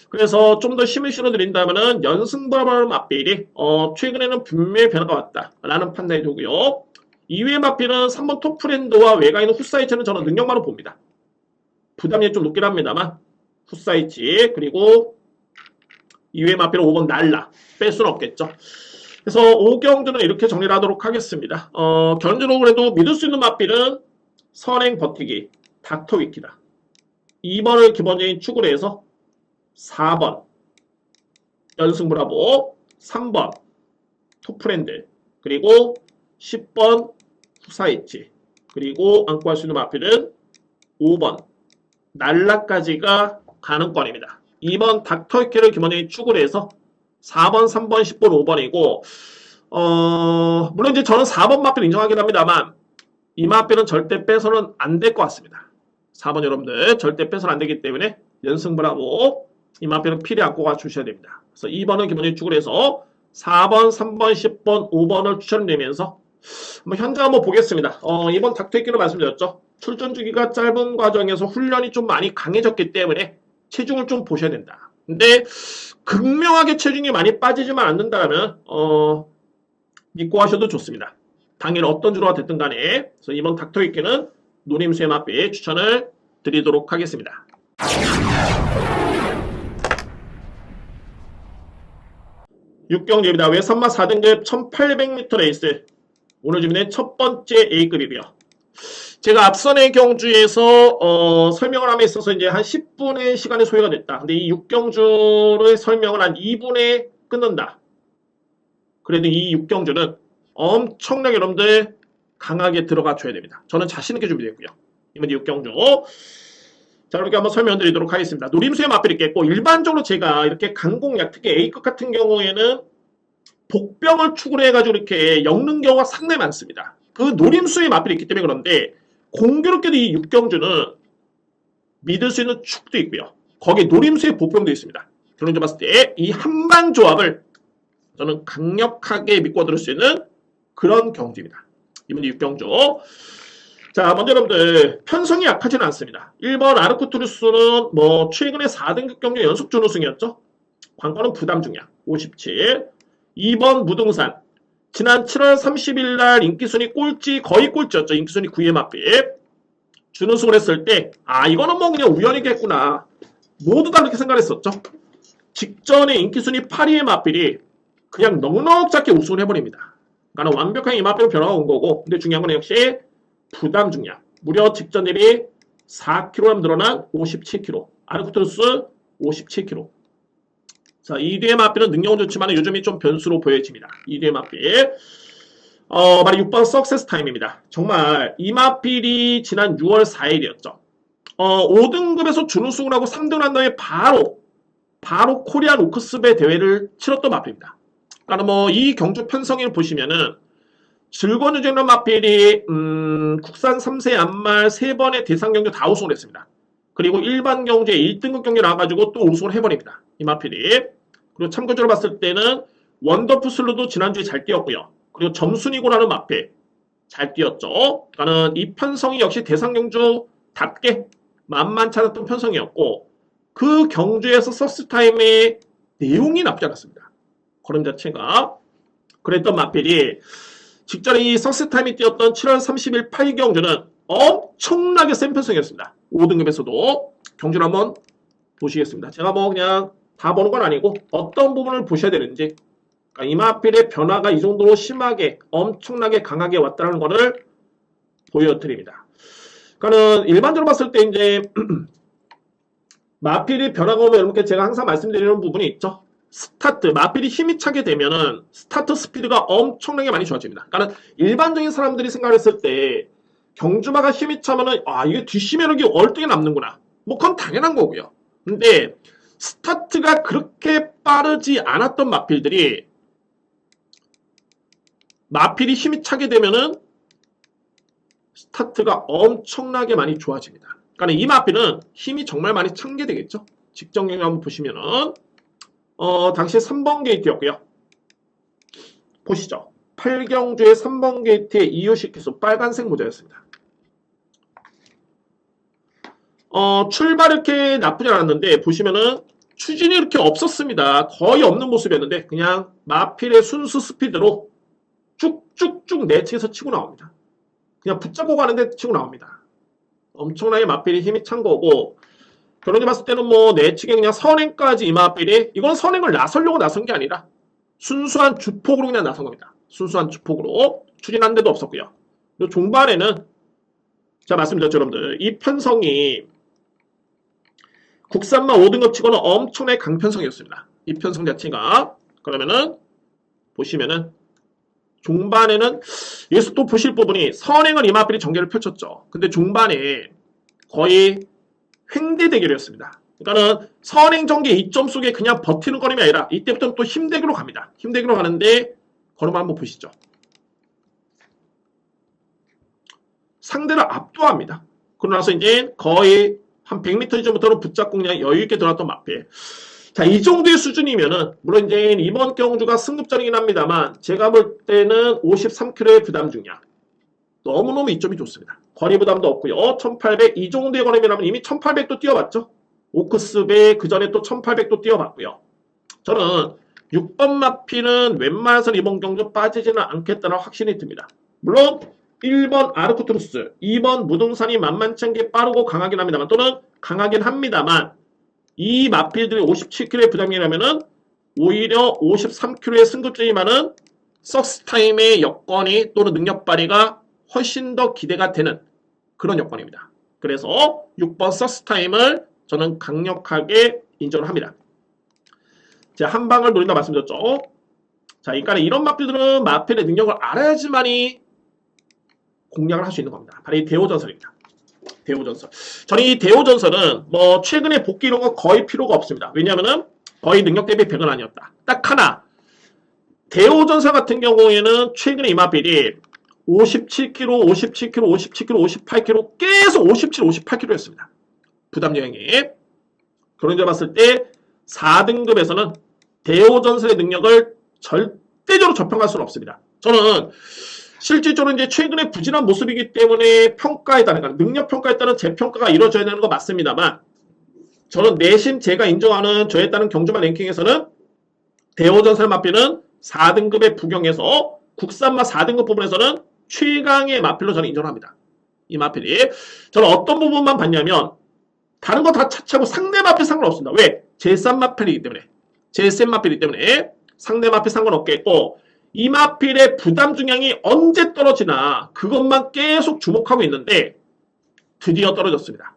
그래서 좀 더 힘을 실어드린다면은 연승브라보라는 마필이 최근에는 분명히 변화가 왔다라는 판단이 되고요. 2위의 마필은 3번 톱프렌드와 외곽에 있는 후사이치는 저는 능력만으로 봅니다. 부담이 좀 높긴 합니다만 후사이치 그리고 2위의 마필은 5번 날라 뺄 수는 없겠죠. 그래서 5경주는 이렇게 정리를 하도록 하겠습니다. 견주로 그래도 믿을 수 있는 마필은 선행 버티기 닥터위키다. 2번을 기본적인 축으로 해서 4번 연승브라보 3번 톱프렌드 그리고 10번 후사이치 그리고 안고 할 수 있는 마필은 5번 날라까지가 가능권입니다. 2번 닥터위키를 기본적인 축으로 해서 4번, 3번, 10번, 5번이고 물론 이제 저는 4번 마필 인정하긴 합니다만 이 마필은 절대 빼서는 안 될 것 같습니다. 4번 여러분들 절대 빼서는 안 되기 때문에 연승브라보 이 마필은 필히 안고 가주셔야 됩니다. 그래서 2번은 기본적인 축으로 해서 4번, 3번, 10번, 5번을 추천드리면서 현장 한번 보겠습니다. 이번 닥터위키로 말씀드렸죠. 출전 주기가 짧은 과정에서 훈련이 좀 많이 강해졌기 때문에 체중을 좀 보셔야 된다. 근데 극명하게 체중이 많이 빠지지만 않는다면 믿고 하셔도 좋습니다. 당일 어떤 주로가 됐든 간에 그래서 이번 닥터위키는 노림수의 마필 추천을 드리도록 하겠습니다. 육경주입니다. 외선마 4등급 1800m 레이스 오늘 준비된 첫 번째 A급이고요. 제가 앞선의 경주에서 설명을 함에 있어서 이제 한 10분의 시간이 소요가 됐다. 근데 이 6경주의 설명을 한 2분에 끊는다. 그래도 이 6경주는 엄청나게 여러분들 강하게 들어가 줘야 됩니다. 저는 자신있게 준비됐고요. 이번 6경주. 자, 이렇게 한번 설명드리도록 하겠습니다. 노림수의 마필이 있겠고, 일반적으로 제가 이렇게 강공약, 특히 A급 같은 경우에는 복병을 축으로 해가지고 이렇게 엮는 경우가 상당히 많습니다. 그 노림수의 마필이 있기 때문에 그런데, 공교롭게도 이 6경주는 믿을 수 있는 축도 있고요. 거기에 노림수의 복병도 있습니다. 그런 점 봤을 때 이 한방 조합을 저는 강력하게 믿고 들을 수 있는 그런 경주입니다. 이번 6경주. 자, 먼저 여러분들 편성이 약하지는 않습니다. 1번 아르쿠투루스는 뭐 최근에 4등급 경주 연속 준우승이었죠. 관건은 부담 중량 57. 2번 무등산 지난 7월 30일 날 인기순위 꼴찌 거의 꼴찌였죠. 인기순위 9위의 마필 준우승을 했을 때 이거는 뭐 그냥 우연이겠구나. 모두 다 그렇게 생각했었죠. 직전에 인기순위 8위의 마필이 그냥 넉넉 잡게 우승을 해버립니다. 그러니까 완벽하게 이 마필은 변화가 온 거고 근데 중요한 건 역시 부담 중량. 무려 직전 대비 4kg 늘어난 57kg. 아르쿠투루스 57kg. 자, 2대 마필은 능력은 좋지만 요즘이 좀 변수로 보여집니다. 2대 마필. 바로 6번 석세스 타임입니다. 정말 이 마필이 지난 6월 4일이었죠. 5등급에서 준우승을 하고 3등을 한 다음에 바로 코리안 오크스배 대회를 치렀던 마필입니다. 그러니까 뭐 이 경주 편성을 보시면은 즐거운 유저는 마필이 국산 3세 안말 3번의 대상 경주 다 우승을 했습니다. 그리고 일반 경주에 1등급 경기 나와가지고 또 우승을 해버립니다. 이 마필이. 그리고 참고적으로 봤을 때는 원더풀 슬로도 지난주에 잘 뛰었고요. 그리고 점순이고라는 마필 잘 뛰었죠. 그러니까는 이 편성이 역시 대상 경주답게 만만치 않았던 편성이었고 그 경주에서 서스 타임의 내용이 나쁘지 않았습니다. 걸음 자체가 그랬던 마필이 직전에 이 서스 타임이 뛰었던 7월 30일 8위 경주는 엄청나게 센 편성이었습니다. 5등급에서도 경주를 한번 보시겠습니다. 제가 뭐 그냥 다 보는 건 아니고 어떤 부분을 보셔야 되는지 그러니까 이 마필의 변화가 이 정도로 심하게 엄청나게 강하게 왔다는 것을 보여드립니다. 그러니까는 일반적으로 봤을 때 이제 마필이 변화가 오면 여러분께 제가 항상 말씀드리는 부분이 있죠. 스타트, 마필이 힘이 차게 되면은 스타트 스피드가 엄청나게 많이 좋아집니다. 그러니까 일반적인 사람들이 생각했을 때 경주마가 힘이 차면은 이게 뒷심 매력이 월등히 남는구나. 뭐 그건 당연한 거고요. 근데 스타트가 그렇게 빠르지 않았던 마필들이 마필이 힘이 차게 되면은 스타트가 엄청나게 많이 좋아집니다. 그러니까 이 마필은 힘이 정말 많이 찬 게 되겠죠. 직전 경기 한번 보시면은 당시 3번 게이트였고요. 보시죠. 8경주의 3번 게이트의 이효식 기수 빨간색 모자였습니다. 출발 이렇게 나쁘지 않았는데 보시면은 추진이 이렇게 없었습니다. 거의 없는 모습이었는데 그냥 마필의 순수 스피드로 쭉쭉쭉 내측에서 치고 나옵니다. 그냥 붙잡고 가는데 치고 나옵니다. 엄청나게 마필이 힘이 찬 거고 결론이 봤을 때는 뭐 내측에 그냥 선행까지 이 마필이 이건 선행을 나서려고 나선 게 아니라 순수한 주폭으로 그냥 나선 겁니다. 순수한 주폭으로 추진한 데도 없었고요. 그리고 종반에는 제가 말씀드렸죠 여러분들 이 편성이 국산만 5등급 치고는 엄청나게 강편성이었습니다. 이 편성 자체가 그러면은 보시면은 종반에는 여기서 또 보실 부분이 선행은 이 마필이 전개를 펼쳤죠. 근데 종반에 거의 횡대 대결이었습니다. 그러니까는 선행 전개 2점 속에 그냥 버티는 거림이 아니라 이때부터는 또 힘대기로 갑니다. 힘대기로 가는데 걸음을 한번 보시죠. 상대를 압도합니다. 그러고 나서 이제 거의 한 100m 이전부터는 붙잡고 그냥 여유있게 들어왔던 마필. 자, 이 정도의 수준이면은, 물론 이제 이번 경주가 승급전이긴 합니다만, 제가 볼 때는 53km의 부담 중량. 너무너무 이점이 좋습니다. 거리 부담도 없고요. 1800, 이 정도의 거리라면 이미 1800도 뛰어봤죠? 오크스배 그 전에 또 1800도 뛰어봤고요. 저는 6번 마필은 웬만해서는 이번 경주 빠지지는 않겠다는 확신이 듭니다. 물론, 1번 아르쿠트루스, 2번 무등산이 만만치 않게 빠르고 강하긴 합니다만, 또는 강하긴 합니다만, 이 마필들이 57km의 부담이라면은 오히려 53km의 승급전이 많은 석스타임의 여건이 또는 능력 발휘가 훨씬 더 기대가 되는 그런 여건입니다. 그래서 6번 석스타임을 저는 강력하게 인정을 합니다. 제가 한 방을 노린다 말씀드렸죠. 자, 그러니까 이런 마필들은 마필의 능력을 알아야지만이 공략을 할 수 있는 겁니다. 바로 이 대오전설입니다. 대오전설. 저는 이 대오전설은 뭐 최근에 복귀 이런 거 거의 필요가 없습니다. 왜냐하면은 거의 능력 대비 100은 아니었다. 딱 하나. 대오전설 같은 경우에는 최근에 이 마필이 57kg, 57kg, 57kg, 58kg 계속 57, 58kg였습니다. 부담 여행이. 그런 점 봤을 때 4등급에서는 대오전설의 능력을 절대적으로 저평할 수는 없습니다. 저는 실질적으로 이제 최근에 부진한 모습이기 때문에 평가에 따른, 그러니까 능력 평가에 따른 재평가가 이루어져야 되는 거 맞습니다만, 저는 내심 제가 인정하는 저에 따른 경주만 랭킹에서는 대오전설 마필은 4등급의 부경에서 국산마 4등급 부분에서는 최강의 마필로 저는 인정합니다. 이 마필이. 저는 어떤 부분만 봤냐면, 다른 거 다 차차고 상대 마필 상관없습니다. 왜? 제일 싼 마필이기 때문에. 제일 센 마필이기 때문에 상대 마필 상관없겠고, 이 마필의 부담 중량이 언제 떨어지나 그것만 계속 주목하고 있는데 드디어 떨어졌습니다.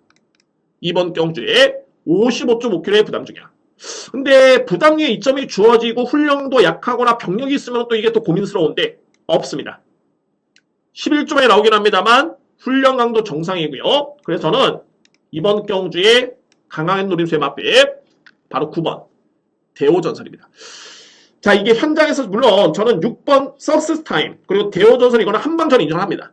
이번 경주에 55.5kg의 부담 중량. 근데 부담리에 이점이 주어지고 훈련도 약하거나 병력이 있으면 또 이게 또 고민스러운데 없습니다. 11조에 나오긴 합니다만 훈련 강도 정상이고요. 그래서 저는 이번 경주에 강한 노림수의 맛배 바로 9번 대오전설입니다. 자, 이게 현장에서 물론 저는 6번 석세스 타임 그리고 대오전설 이거는 한방 전 인정합니다.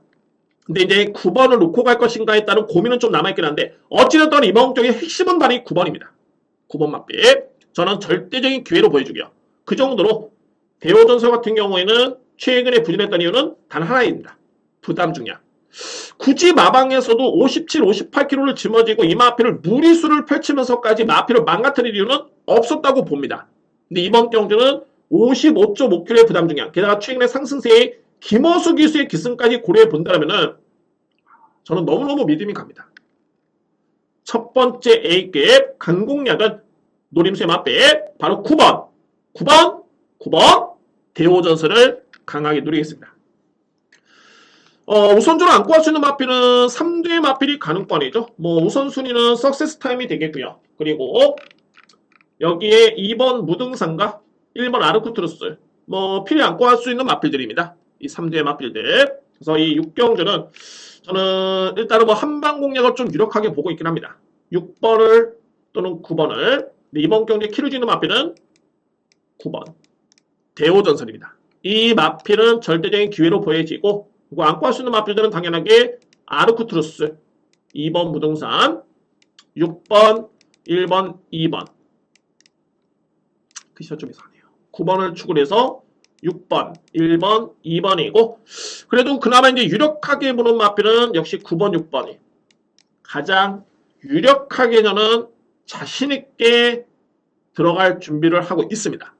근데 이제 9번을 놓고 갈 것인가에 따른 고민은 좀 남아있긴 한데 어찌됐든 이번 경기의 핵심은 바로 이 9번입니다. 9번 맛배 저는 절대적인 기회로 보여주고요. 그 정도로 대오전설 같은 경우에는 최근에 부진했던 이유는 단 하나입니다. 부담 중량. 굳이 마방에서도 57, 58kg를 짊어지고 이 마필을 무리수를 펼치면서까지 마필을 망가뜨릴 이유는 없었다고 봅니다. 근데 이번 경주는 55.5kg의 부담 중량, 게다가 최근에 상승세의 김어수 기수의 기승까지 고려해 본다면 저는 너무너무 믿음이 갑니다. 첫 번째 A급 강공략은 노림수의 맛배 바로 9번 대오전설을 강하게 누리겠습니다. 우선적으로 안고 갈 수 있는 마필은 3대 마필이 가능권이죠. 뭐 우선순위는 석세스 타임이 되겠고요. 그리고 여기에 2번 무등산과 1번 아르쿠트루스 뭐 필히 안고 갈 수 있는 마필들입니다. 이 3대 마필들. 그래서 이 6경주는 저는 일단은 뭐 한방 공략을 좀 유력하게 보고 있긴 합니다. 6번을 또는 9번을. 이번 경주에 키를 쥐는 마필은 9번 대오전설입니다. 이 마필은 절대적인 기회로 보여지고 그리고 안고 할 수 있는 마필들은 당연하게 아르쿠트루스 2번 무등산 6번 1번 2번 글씨가 좀 이상하네요. 9번을 축을 해서 6번 1번 2번이고 그래도 그나마 이제 유력하게 보는 마필은 역시 9번 6번이 가장 유력하게 저는 자신있게 들어갈 준비를 하고 있습니다.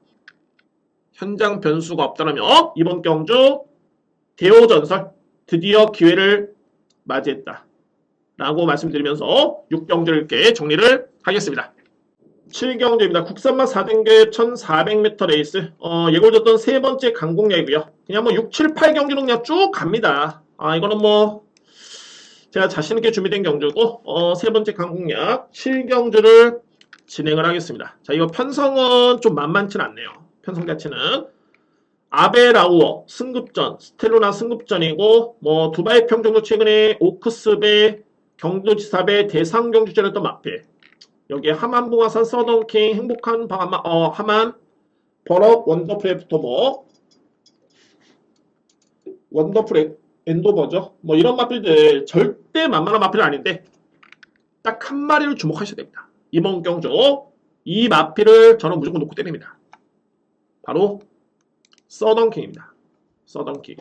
현장 변수가 없다면 이번 경주 대오전설 드디어 기회를 맞이했다 라고 말씀드리면서 6경주를 이렇게 정리를 하겠습니다. 7경주입니다. 국산마 4등급 1400m 레이스 예고해줬던 세 번째 강공략이고요. 그냥 뭐 6, 7, 8경주는 그냥 쭉 갑니다. 이거는 뭐 제가 자신있게 준비된 경주고 세 번째 강공략 7경주를 진행을 하겠습니다. 자, 이거 편성은 좀 만만치는 않네요. 편성 자체는 아베라우어 승급전, 스텔루나 승급전이고 뭐 두바이 평정도 최근에 오크스배, 경주지사배 대상 경주전했던 마필. 여기에 하만붕화산 서던킹, 행복한 하만, 버럭, 원더풀 애프터머, 원더풀 엔도버죠. 뭐 이런 마필들 절대 만만한 마필은 아닌데 딱 한 마리를 주목하셔야 됩니다. 이번 경주 이 마필을 저는 무조건 놓고 때립니다. 바로 서던킹입니다. 서던킹.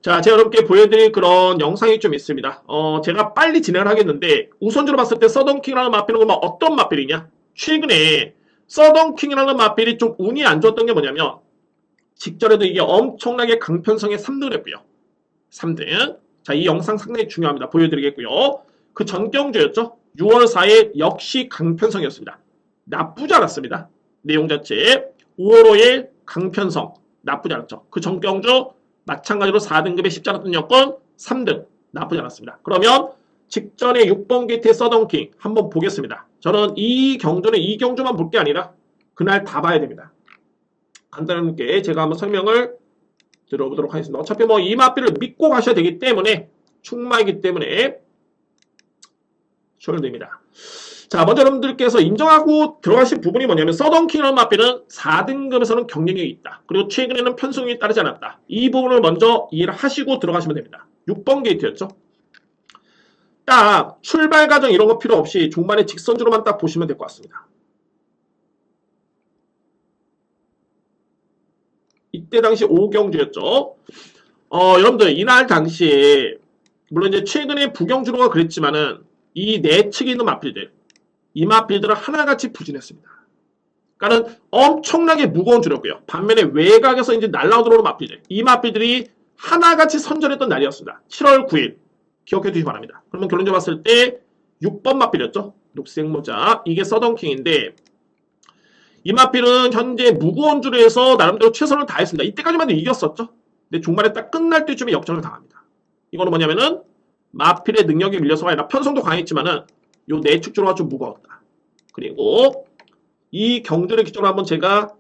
자, 제가 여러분께 보여드릴 그런 영상이 좀 있습니다. 제가 빨리 진행을 하겠는데 우선적으로 봤을 때 서던킹이라는 마필은 어떤 마필이냐? 최근에 서던킹이라는 마필이 좀 운이 안 좋았던 게 뭐냐면 직전에도 이게 엄청나게 강편성에 3등을 했고요. 3등. 자, 이 영상 상당히 중요합니다. 보여드리겠고요. 그 전 경주였죠. 6월 4일 역시 강편성이었습니다. 나쁘지 않았습니다. 내용 자체 5월 5일 강편성 나쁘지 않았죠. 그 전 경주 마찬가지로 4등급의 쉽지 않았던 여건 3등 나쁘지 않았습니다. 그러면 직전에 6번 게이트의 서던킹 한번 보겠습니다. 저는 이 경주는 이 경주만 볼 게 아니라 그날 다 봐야 됩니다. 간단하게 제가 한번 설명을 들어보도록 하겠습니다. 어차피 뭐 이 마필을 믿고 가셔야 되기 때문에 충마이기 때문에 됩니다. 자, 먼저 여러분들께서 인정하고 들어가실 부분이 뭐냐면 서던킹이라는 마필은 4등급에서는 경쟁력이 있다. 그리고 최근에는 편성이 따르지 않았다. 이 부분을 먼저 이해를 하시고 들어가시면 됩니다. 6번 게이트였죠. 딱 출발 과정 이런 거 필요 없이 종반의 직선주로만 딱 보시면 될 것 같습니다. 이때 당시 5경주였죠. 여러분들 이날 당시에 물론 이제 최근에 부경주로가 그랬지만은 이 내측에 있는 마필들 이 마필들은 하나같이 부진했습니다. 그러니까는 엄청나게 무거운 주력이고요. 반면에 외곽에서 이제 날라오는 마필들 이 마필들이 하나같이 선전했던 날이었습니다. 7월 9일 기억해 두시기 바랍니다. 그러면 결론적으로 봤을 때 6번 마필이었죠. 녹색 모자 이게 서던킹인데 이 마필은 현재 무거운 줄에서 나름대로 최선을 다했습니다. 이때까지만 해도 이겼었죠. 근데 중반에 딱 끝날 때쯤에 역전을 당합니다. 이거는 뭐냐면은 마필의 능력이 밀려서가 아니라 편성도 강했지만은 요 내측 주로가 좀 무거웠다. 그리고 이 경주를 기초로 한번 제가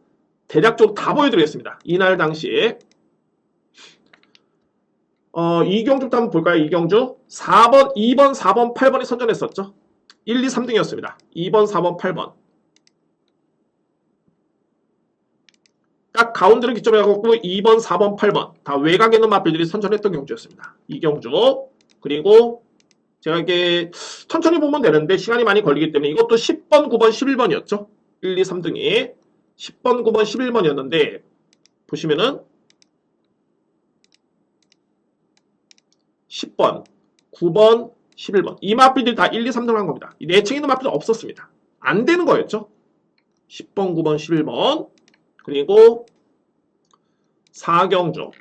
대략적으로 다 보여드리겠습니다. 이날 당시에 이경주부터 한번 볼까요? 이경주 4번, 2번, 4번, 8번이 선전했었죠. 1, 2, 3등이었습니다. 2번, 4번, 8번. 딱 가운데를 기점으로 하고 2번, 4번, 8번 다 외곽에 있는 마필들이 선전했던 경주였습니다. 이경주. 그리고 제가 이게 천천히 보면 되는데 시간이 많이 걸리기 때문에 이것도 10번, 9번, 11번이었죠. 1, 2, 3등이 10번, 9번, 11번이었는데 보시면은 10번, 9번, 11번 이 마필들이 다 1, 2, 3등을 한 겁니다. 이 내층에 있는 마필은 없었습니다. 안 되는 거였죠. 10번, 9번, 11번 그리고 4경주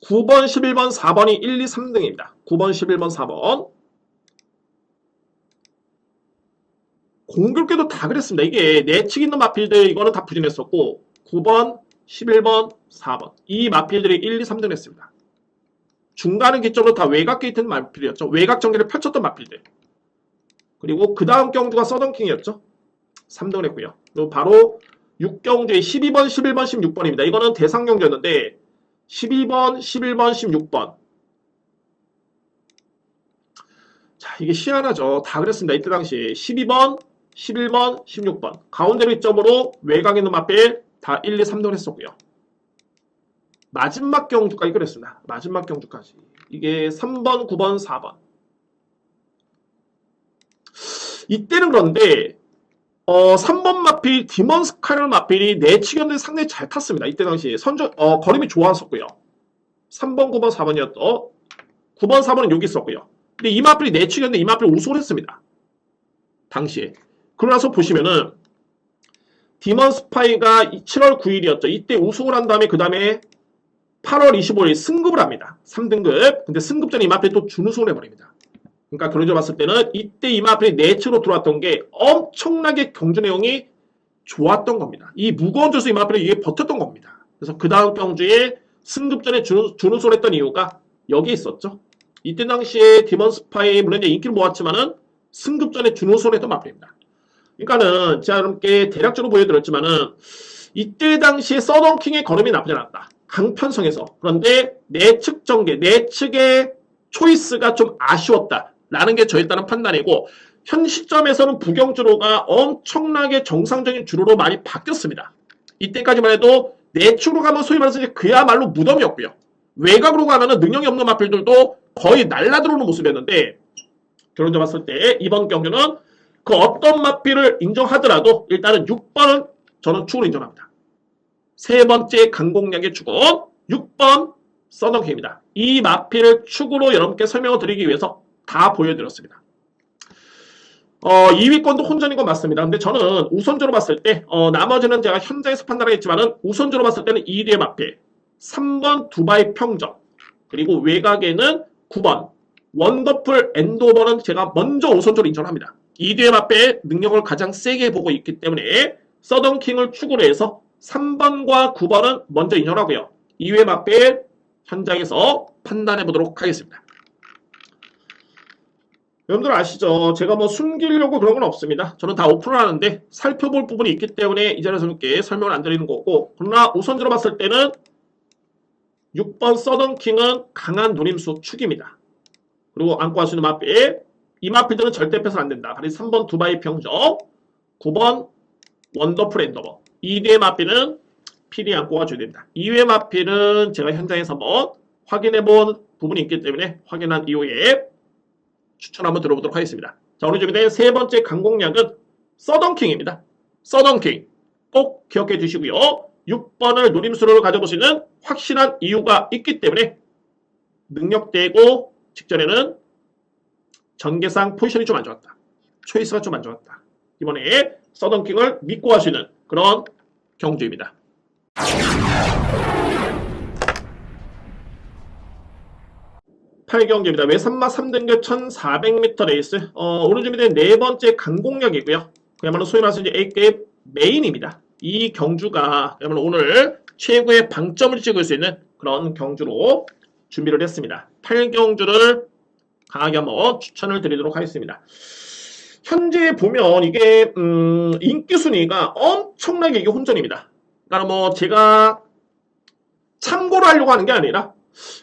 9번, 11번, 4번이 1, 2, 3등입니다. 9번, 11번, 4번 공교롭게도 다 그랬습니다. 이게 내측 있는 마필들 이거는 다 부진했었고 9번, 11번, 4번 이 마필들이 1, 2, 3등 했습니다. 중간은 기점으로 다 외곽 게이트 있는 마필이었죠. 외곽 전개를 펼쳤던 마필들. 그리고 그 다음 경주가 서던킹이었죠. 3등을 했고요. 그리고 바로 6경주의 12번, 11번, 16번입니다. 이거는 대상 경주였는데 12번, 11번, 16번. 자, 이게 희한하죠. 다 그랬습니다. 이때 당시 12번, 11번, 16번. 가운데로 이점으로 외곽에 있는 마필 다 1, 2, 3등을 했었고요. 마지막 경주까지 그랬습니다. 마지막 경주까지. 이게 3번, 9번, 4번. 이때는 그런데 3번 마필 디먼 스카이럴 마필이 내치견들이 상당히 잘 탔습니다. 이때 당시 거림이 좋았었고요. 3번, 9번, 4번이었던 9번, 4번은 여기 있었고요. 근데 이 마필이 내치견인데 이 마필 우승을 했습니다. 당시에. 그러고 나서 보시면은 디먼 스파이가 7월 9일이었죠. 이때 우승을 한 다음에 그 다음에 8월 25일 승급을 합니다. 3등급. 근데 승급 전에 이 마필이 또 준우승을 해버립니다. 그러니까 그런 점 봤을 때는 이때 이 마필이 내치로 들어왔던 게 엄청나게 경주 내용이 좋았던 겁니다. 이 무거운 조수 이 마필이 이게 버텼던 겁니다. 그래서 그 다음 경주에 승급전에 준우승을 했던 이유가 여기에 있었죠. 이때 당시에 디먼 스파이 물론 이제 인기를 모았지만은 승급전에 준우승을 했던 마필입니다. 그러니까는 제가 여러분께 대략적으로 보여드렸지만은 이때 당시에 서던킹의 걸음이 나쁘지 않았다. 강편성에서. 그런데 내측 전개, 내측의 초이스가 좀 아쉬웠다라는 게 저에 따른 판단이고 현 시점에서는 부경주로가 엄청나게 정상적인 주로로 많이 바뀌었습니다. 이때까지만 해도 내측으로 가면 소위 말해서 그야말로 무덤이었고요. 외곽으로 가면은 능력이 없는 마필들도 거의 날라들어오는 모습이었는데 결론적으로 봤을 때 이번 경주는 그 어떤 마필을 인정하더라도 일단은 6번은 저는 축으로 인정합니다. 세 번째 강공략의 축은 6번 서던킹입니다. 이 마필을 축으로 여러분께 설명을 드리기 위해서 다 보여드렸습니다. 2위권도 혼전인 건 맞습니다. 근데 저는 우선적으로 봤을 때 나머지는 제가 현장에서 판단하겠지만은 우선적으로 봤을 때는 2위의 마필 3번 두바이 평정 그리고 외곽에는 9번 원더풀 엔도버는 제가 먼저 우선적으로 인정합니다. 2위의 마필 능력을 가장 세게 보고 있기 때문에 서던킹을 축으로 해서 3번과 9번은 먼저 인정하고요. 2위의 마필 현장에서 판단해 보도록 하겠습니다. 여러분들 아시죠? 제가 뭐 숨기려고 그런 건 없습니다. 저는 다 오픈을 하는데 살펴볼 부분이 있기 때문에 이 자리에서 여러분께 설명을 안 드리는 거고 그러나 우선적으로 봤을 때는 6번 서던킹은 강한 노림수 축입니다. 그리고 안고 할 수 있는 마필 이 마필들은 절대 빼서는 안 된다. 그래서 3번 두바이 평정 9번 원더풀 엔더버 2위의 마필은 필히 안고 가줘야 됩니다. 2위의 마필은 제가 현장에서 한번 확인해 본 부분이 있기 때문에 확인한 이후에 추천 한번 들어보도록 하겠습니다. 자, 오늘 준비된 세 번째 강공략은 서던킹입니다. 서던킹 꼭 기억해 주시고요. 6번을 노림수로 가져보시는 확실한 이유가 있기 때문에 능력되고 직전에는 전개상 포지션이 좀 안 좋았다. 초이스가 좀 안 좋았다. 이번에 서던킹을 믿고 하시는 그런 경주입니다. 8경기입니다. 외산마 3등급 1400m 레이스. 오늘 준비된 네 번째 강공략이고요. 그야말로 소위 말해서 이제 A급 메인입니다. 이 경주가 그야말로 오늘 최고의 방점을 찍을 수 있는 그런 경주로 준비를 했습니다. 8경주를 강하게 한번 추천을 드리도록 하겠습니다. 현재 보면 이게 인기 순위가 엄청나게 이게 혼전입니다. 그러니까 뭐 제가 참고로 하려고 하는 게 아니라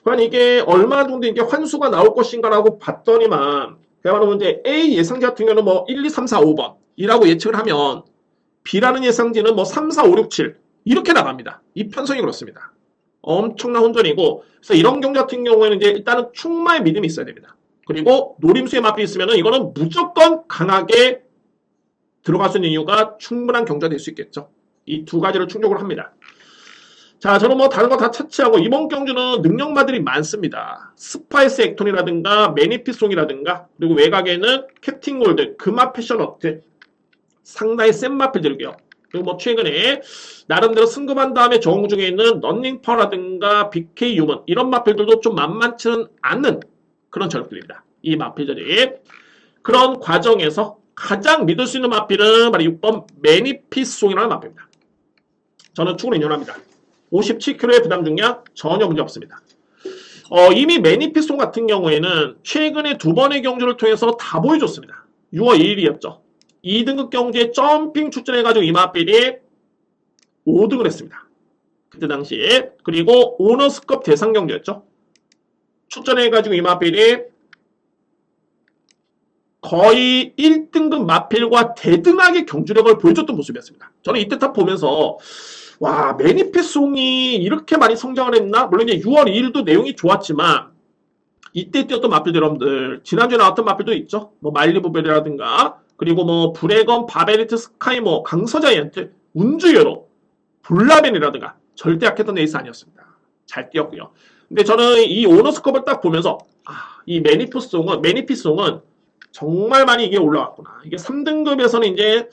그냥 이게 얼마 정도 이게 환수가 나올 것인가라고 봤더니만 그야말로 이제 A 예상지 같은 경우는 뭐 1, 2, 3, 4, 5번이라고 예측을 하면 B라는 예상지는 뭐 3, 4, 5, 6, 7 이렇게 나갑니다. 이 편성이 그렇습니다. 엄청난 혼전이고 그래서 이런 경우 같은 경우에는 이제 일단은 충만의 믿음이 있어야 됩니다. 그리고 노림수의 마필이 있으면은 이거는 무조건 강하게 들어갈 수 있는 이유가 충분한 경주가 될 수 있겠죠. 이 두 가지를 충족을 합니다. 자, 저는 뭐 다른 거 다 차치하고 이번 경주는 능력마들이 많습니다. 스파이스 액톤이라든가 매니피송이라든가 그리고 외곽에는 캡틴 골드, 금화 패셔너트 상당히 센 마필들이고요. 그리고 뭐 최근에 나름대로 승급한 다음에 저항 중에 있는 런닝파라든가 BK 유먼 이런 마필들도 좀 만만치는 않는 그런 전력들입니다. 이 마필들이 그런 과정에서 가장 믿을 수 있는 마필은 바로 6번 매니피송이라는 마필입니다. 저는 충분히 인정합니다. 57kg의 부담 중량 전혀 문제 없습니다. 이미 매니피송 같은 경우에는 최근에 두 번의 경주를 통해서 다 보여줬습니다. 6월 2일이었죠. 2등급 경주에 점핑 출전해가지고 이 마필이 5등을 했습니다. 그때 당시에. 그리고 오너스컵 대상 경주였죠. 출전해가지고 이 마필이 거의 1등급 마필과 대등하게 경주력을 보여줬던 모습이었습니다. 저는 이때 딱 보면서 와, 매니페송이 이렇게 많이 성장을 했나? 물론 이제 6월 2일도 내용이 좋았지만 이때 뛰었던 마필들 여러분들 지난주에 나왔던 마필도 있죠. 뭐 말리부벨이라든가 그리고 뭐 브레건, 바베리트, 스카이모, 강서자이언트, 운주여로, 볼라벤이라든가 절대 약했던 에이스 아니었습니다. 잘 뛰었고요. 근데 저는 이 오너스컵을 딱 보면서 이 매니피송은 정말 많이 이게 올라왔구나. 이게 3등급에서는 이제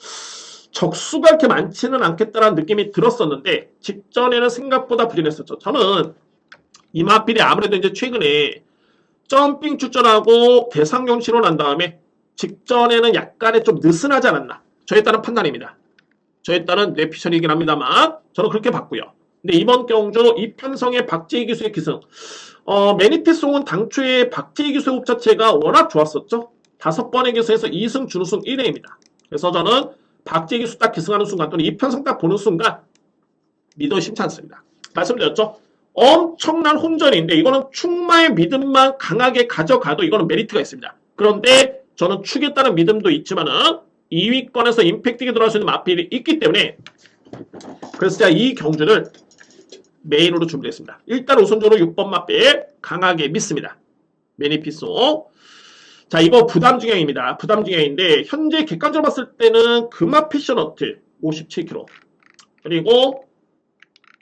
적수가 이렇게 많지는 않겠다라는 느낌이 들었었는데 직전에는 생각보다 부진했었죠. 저는 이 마필이 아무래도 이제 최근에 점핑 출전하고 대상경 치러난 다음에 직전에는 약간의 좀 느슨하지 않았나. 저에 따른 판단입니다. 저에 따른 뇌피셜이긴 합니다만 저는 그렇게 봤고요. 근데 이번 경주 이 편성의 박재희 기수의 기승 매니피송은 당초에 박재희 기수의 호흡 자체가 워낙 좋았었죠. 5번의 기수에서 2승 준우승 1회입니다. 그래서 저는 박재희 기수 딱 기승하는 순간 또는 이 편성 딱 보는 순간 믿어 심지 않습니다. 말씀드렸죠. 엄청난 혼전인데 이거는 충마의 믿음만 강하게 가져가도 이거는 메리트가 있습니다. 그런데 저는 추겠다는 믿음도 있지만은 2위권에서 임팩트가 들어갈 수 있는 마필이 있기 때문에 그래서 제가 이 경주를 메인으로 준비했습니다. 일단 우선적으로 6번 마필 강하게 믿습니다. 매니피소. 자, 이거 부담 중량입니다. 부담 중량인데 현재 객관적으로 봤을 때는 금화 패셔너트 57kg 그리고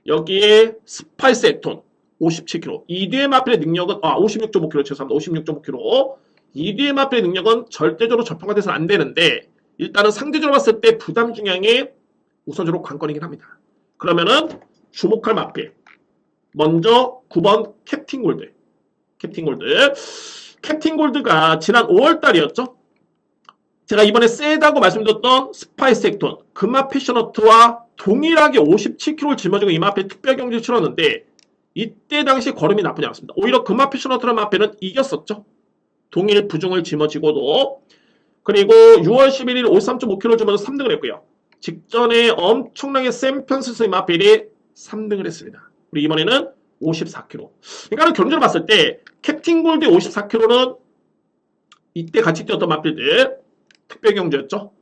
여기에 스파이스 액톤 57kg 이뒤의 마필의 능력은 56.5kg 죄송합니다. 56.5kg 이뒤의 마필의 능력은 절대적으로 저평가 돼서 안 되는데 일단은 상대적으로 봤을 때 부담 중량이 우선적으로 관건이긴 합니다. 그러면은 주목할 마필 먼저 9번 캡틴 골드 캡틴 골드가 지난 5월달이었죠. 제가 이번에 세다고 말씀드렸던 스파이스 액톤 금화 패셔너트와 동일하게 57kg를 짊어지고 이 마필 특별 경기를 치렀는데 이때 당시 걸음이 나쁘지 않았습니다. 오히려 금화 패셔너트라는 마필은 이겼었죠. 동일 부중을 짊어지고도 그리고 6월 11일 53.5kg를 짊어져 3등을 했고요. 직전에 엄청나게 센 편스의 마필이 3등을 했습니다. 우리 이번에는 54kg. 그러니까 경주를 봤을 때 캡틴 골드의 54kg는 이때 같이 뛰었던 마필들 특별 경주였죠.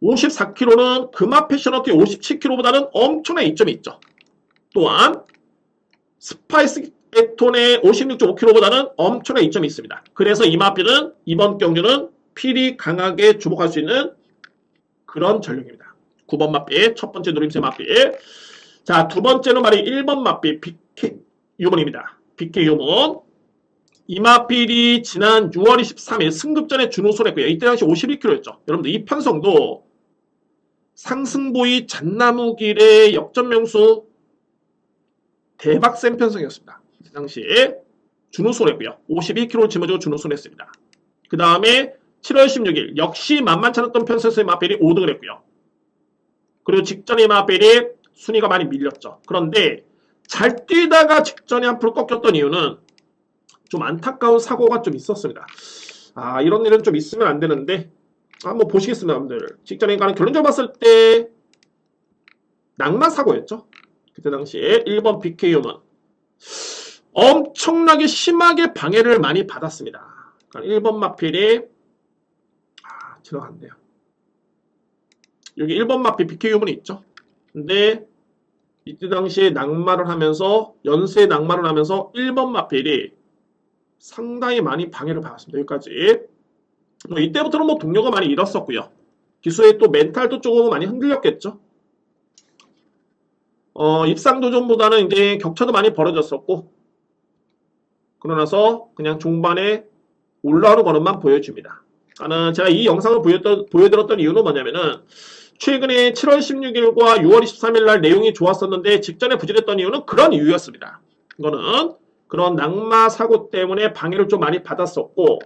54kg는 금화 패셔너트의 57kg보다는 엄청난 이점이 있죠. 또한 스파이스 액톤의 56.5kg보다는 엄청난 이점이 있습니다. 그래서 이 마필은 이번 경주는 필히 강하게 주목할 수 있는 그런 전력입니다. 9번 마필, 첫 번째 노림수 마필. 자, 두 번째는 말이 1번 마필 BK 유먼입니다. BK 유먼. 이 마필이 지난 6월 23일 승급전에 준우승을 했고요. 이때 당시 51kg였죠. 여러분들 이 편성도 상승보이 잣나무길의 역전명수 대박 센 편성이었습니다. 이 당시에 준우승을 했고요. 51kg를 짊어지고 준우승을 했습니다. 그 다음에 7월 16일 역시 만만치 않았던 편성에서의 마필이 5등을 했고요. 그리고 직전에 마필이 순위가 많이 밀렸죠. 그런데 잘 뛰다가 직전에 앞으로 꺾였던 이유는 좀 안타까운 사고가 좀 있었습니다. 이런 일은 좀 있으면 안 되는데 한번 보시겠습니다, 여러분들. 직전에 가는 결론적으로 봤을 때 낭만 사고였죠. 그때 당시에 1번 BKU는 엄청나게 심하게 방해를 많이 받았습니다. 그러니까 1번 마필이 지나갔네요. 여기 1번 마필 BKU문이 있죠. 근데 이때 당시에 낙마를 하면서 연쇄 낙마를 하면서 1번 마필이 상당히 많이 방해를 받았습니다. 여기까지. 이때부터는 뭐 동료가 많이 잃었었고요. 기수의 또 멘탈도 조금 많이 흔들렸겠죠. 입상 도전보다는 이제 격차도 많이 벌어졌었고, 그러나서 그냥 중반에 올라오는 걸음만 보여줍니다. 제가 이 영상을 보여드렸던 이유는 뭐냐면은 최근에 7월 16일과 6월 23일 날 내용이 좋았었는데 직전에 부진했던 이유는 그런 이유였습니다. 이거는 그런 낙마 사고 때문에 방해를 좀 많이 받았었고,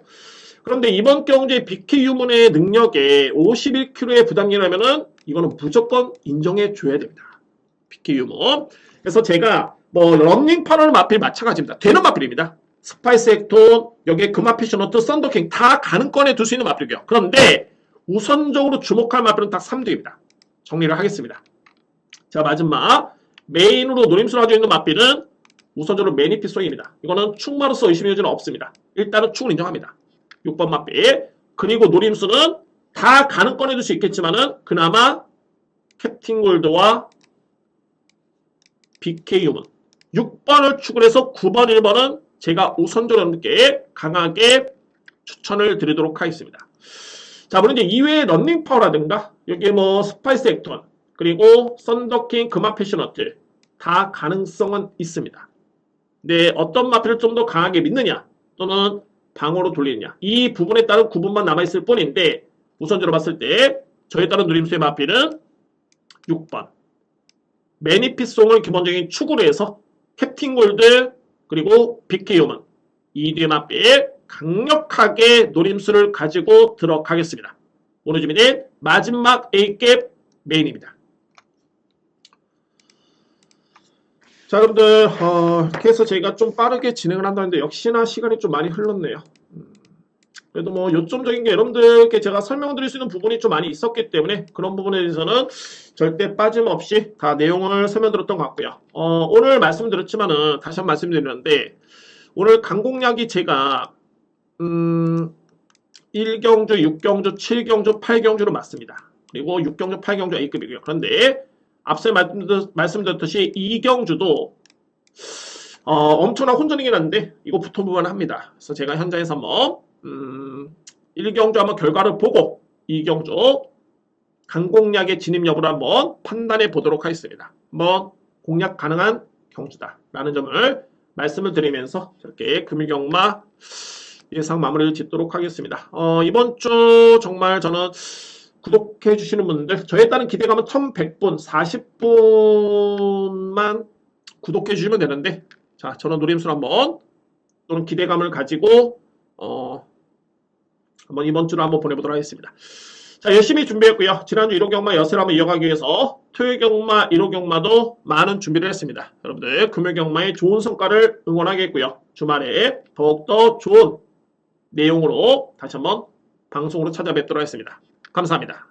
그런데 이번 경주의 BKU문의 능력에 51kg의 부담이라면은 이거는 무조건 인정해 줘야 됩니다. BKU문. 그래서 제가 뭐 런닝 파널 마필 마찬가지입니다. 되는 마필입니다. 스파이스 액톤, 여기에 금마피셔너트, 썬더킹 다 가능권에 둘 수 있는 마필이고요. 그런데 우선적으로 주목할 마필은 딱 3대입니다. 정리를 하겠습니다. 자, 마지막 메인으로 노림수를 가지고 있는 마필은 우선적으로 매니피송입니다. 이거는 충마로서 의심의 여지는 없습니다. 일단은 충을 인정합니다. 6번 마필. 그리고 노림수는 다 가능권에 둘 수 있겠지만은 그나마 캡틴 골드와 BKU문 6번을 축을 해서 9번, 1번은 제가 우선적으로 여러분께 강하게 추천을 드리도록 하겠습니다. 자, 물론 이제 이외의 런닝 파워라든가 여기에 뭐 스파이스 액톤 그리고 썬더킹 금화 패셔너트 다 가능성은 있습니다. 근데 어떤 마필을 좀 더 강하게 믿느냐 또는 방어로 돌리느냐 이 부분에 따른 구분만 남아있을 뿐인데 우선적으로 봤을 때 저에 따른 누림수의 마필은 6번 매니피송을 기본적인 축으로 해서 캡틴 골드 그리고 BKU문 이 뒤의 마필 강력하게 노림수를 가지고 들어가겠습니다. 오늘 준비된 마지막 A급 메인입니다. 자, 여러분들 이렇게 해서 제가 좀 빠르게 진행을 한다는데 역시나 시간이 좀 많이 흘렀네요. 그래도 뭐 요점적인 게 여러분들께 제가 설명드릴 수 있는 부분이 좀 많이 있었기 때문에 그런 부분에 대해서는 절대 빠짐없이 다 내용을 설명드렸던 것 같고요. 오늘 말씀드렸지만은 다시 한번 말씀드리는데 오늘 강공략이 제가 1경주, 6경주, 7경주, 8경주로 맞습니다. 그리고 6경주, 8경주 A급이고요. 그런데 앞서 말씀드렸듯이 2경주도 엄청난 혼전이긴 한데 이거 부통부관합니다. 그래서 제가 현장에서 한번 1경주 한번 결과를 보고 2경주 강공략의 진입 여부를 한번 판단해 보도록 하겠습니다. 한번 공략 가능한 경주다라는 점을 말씀을 드리면서 이렇게 금일경마 예상 마무리를 짓도록 하겠습니다. 이번 주 정말 저는 구독해 주시는 분들 저에 따른 기대감은 1100분 40분만 구독해 주시면 되는데 자 저는 노림수를 한번 또는 기대감을 가지고 한번 이번 주를 한번 보내보도록 하겠습니다. 자 열심히 준비했고요. 지난주 1호 경마 여세를 한번 이어가기 위해서 토요일 경마 1호 경마도 많은 준비를 했습니다. 여러분들 금요일 경마의 좋은 성과를 응원하겠고요. 주말에 더욱더 좋은 내용으로 다시 한번 방송으로 찾아뵙도록 하겠습니다. 감사합니다.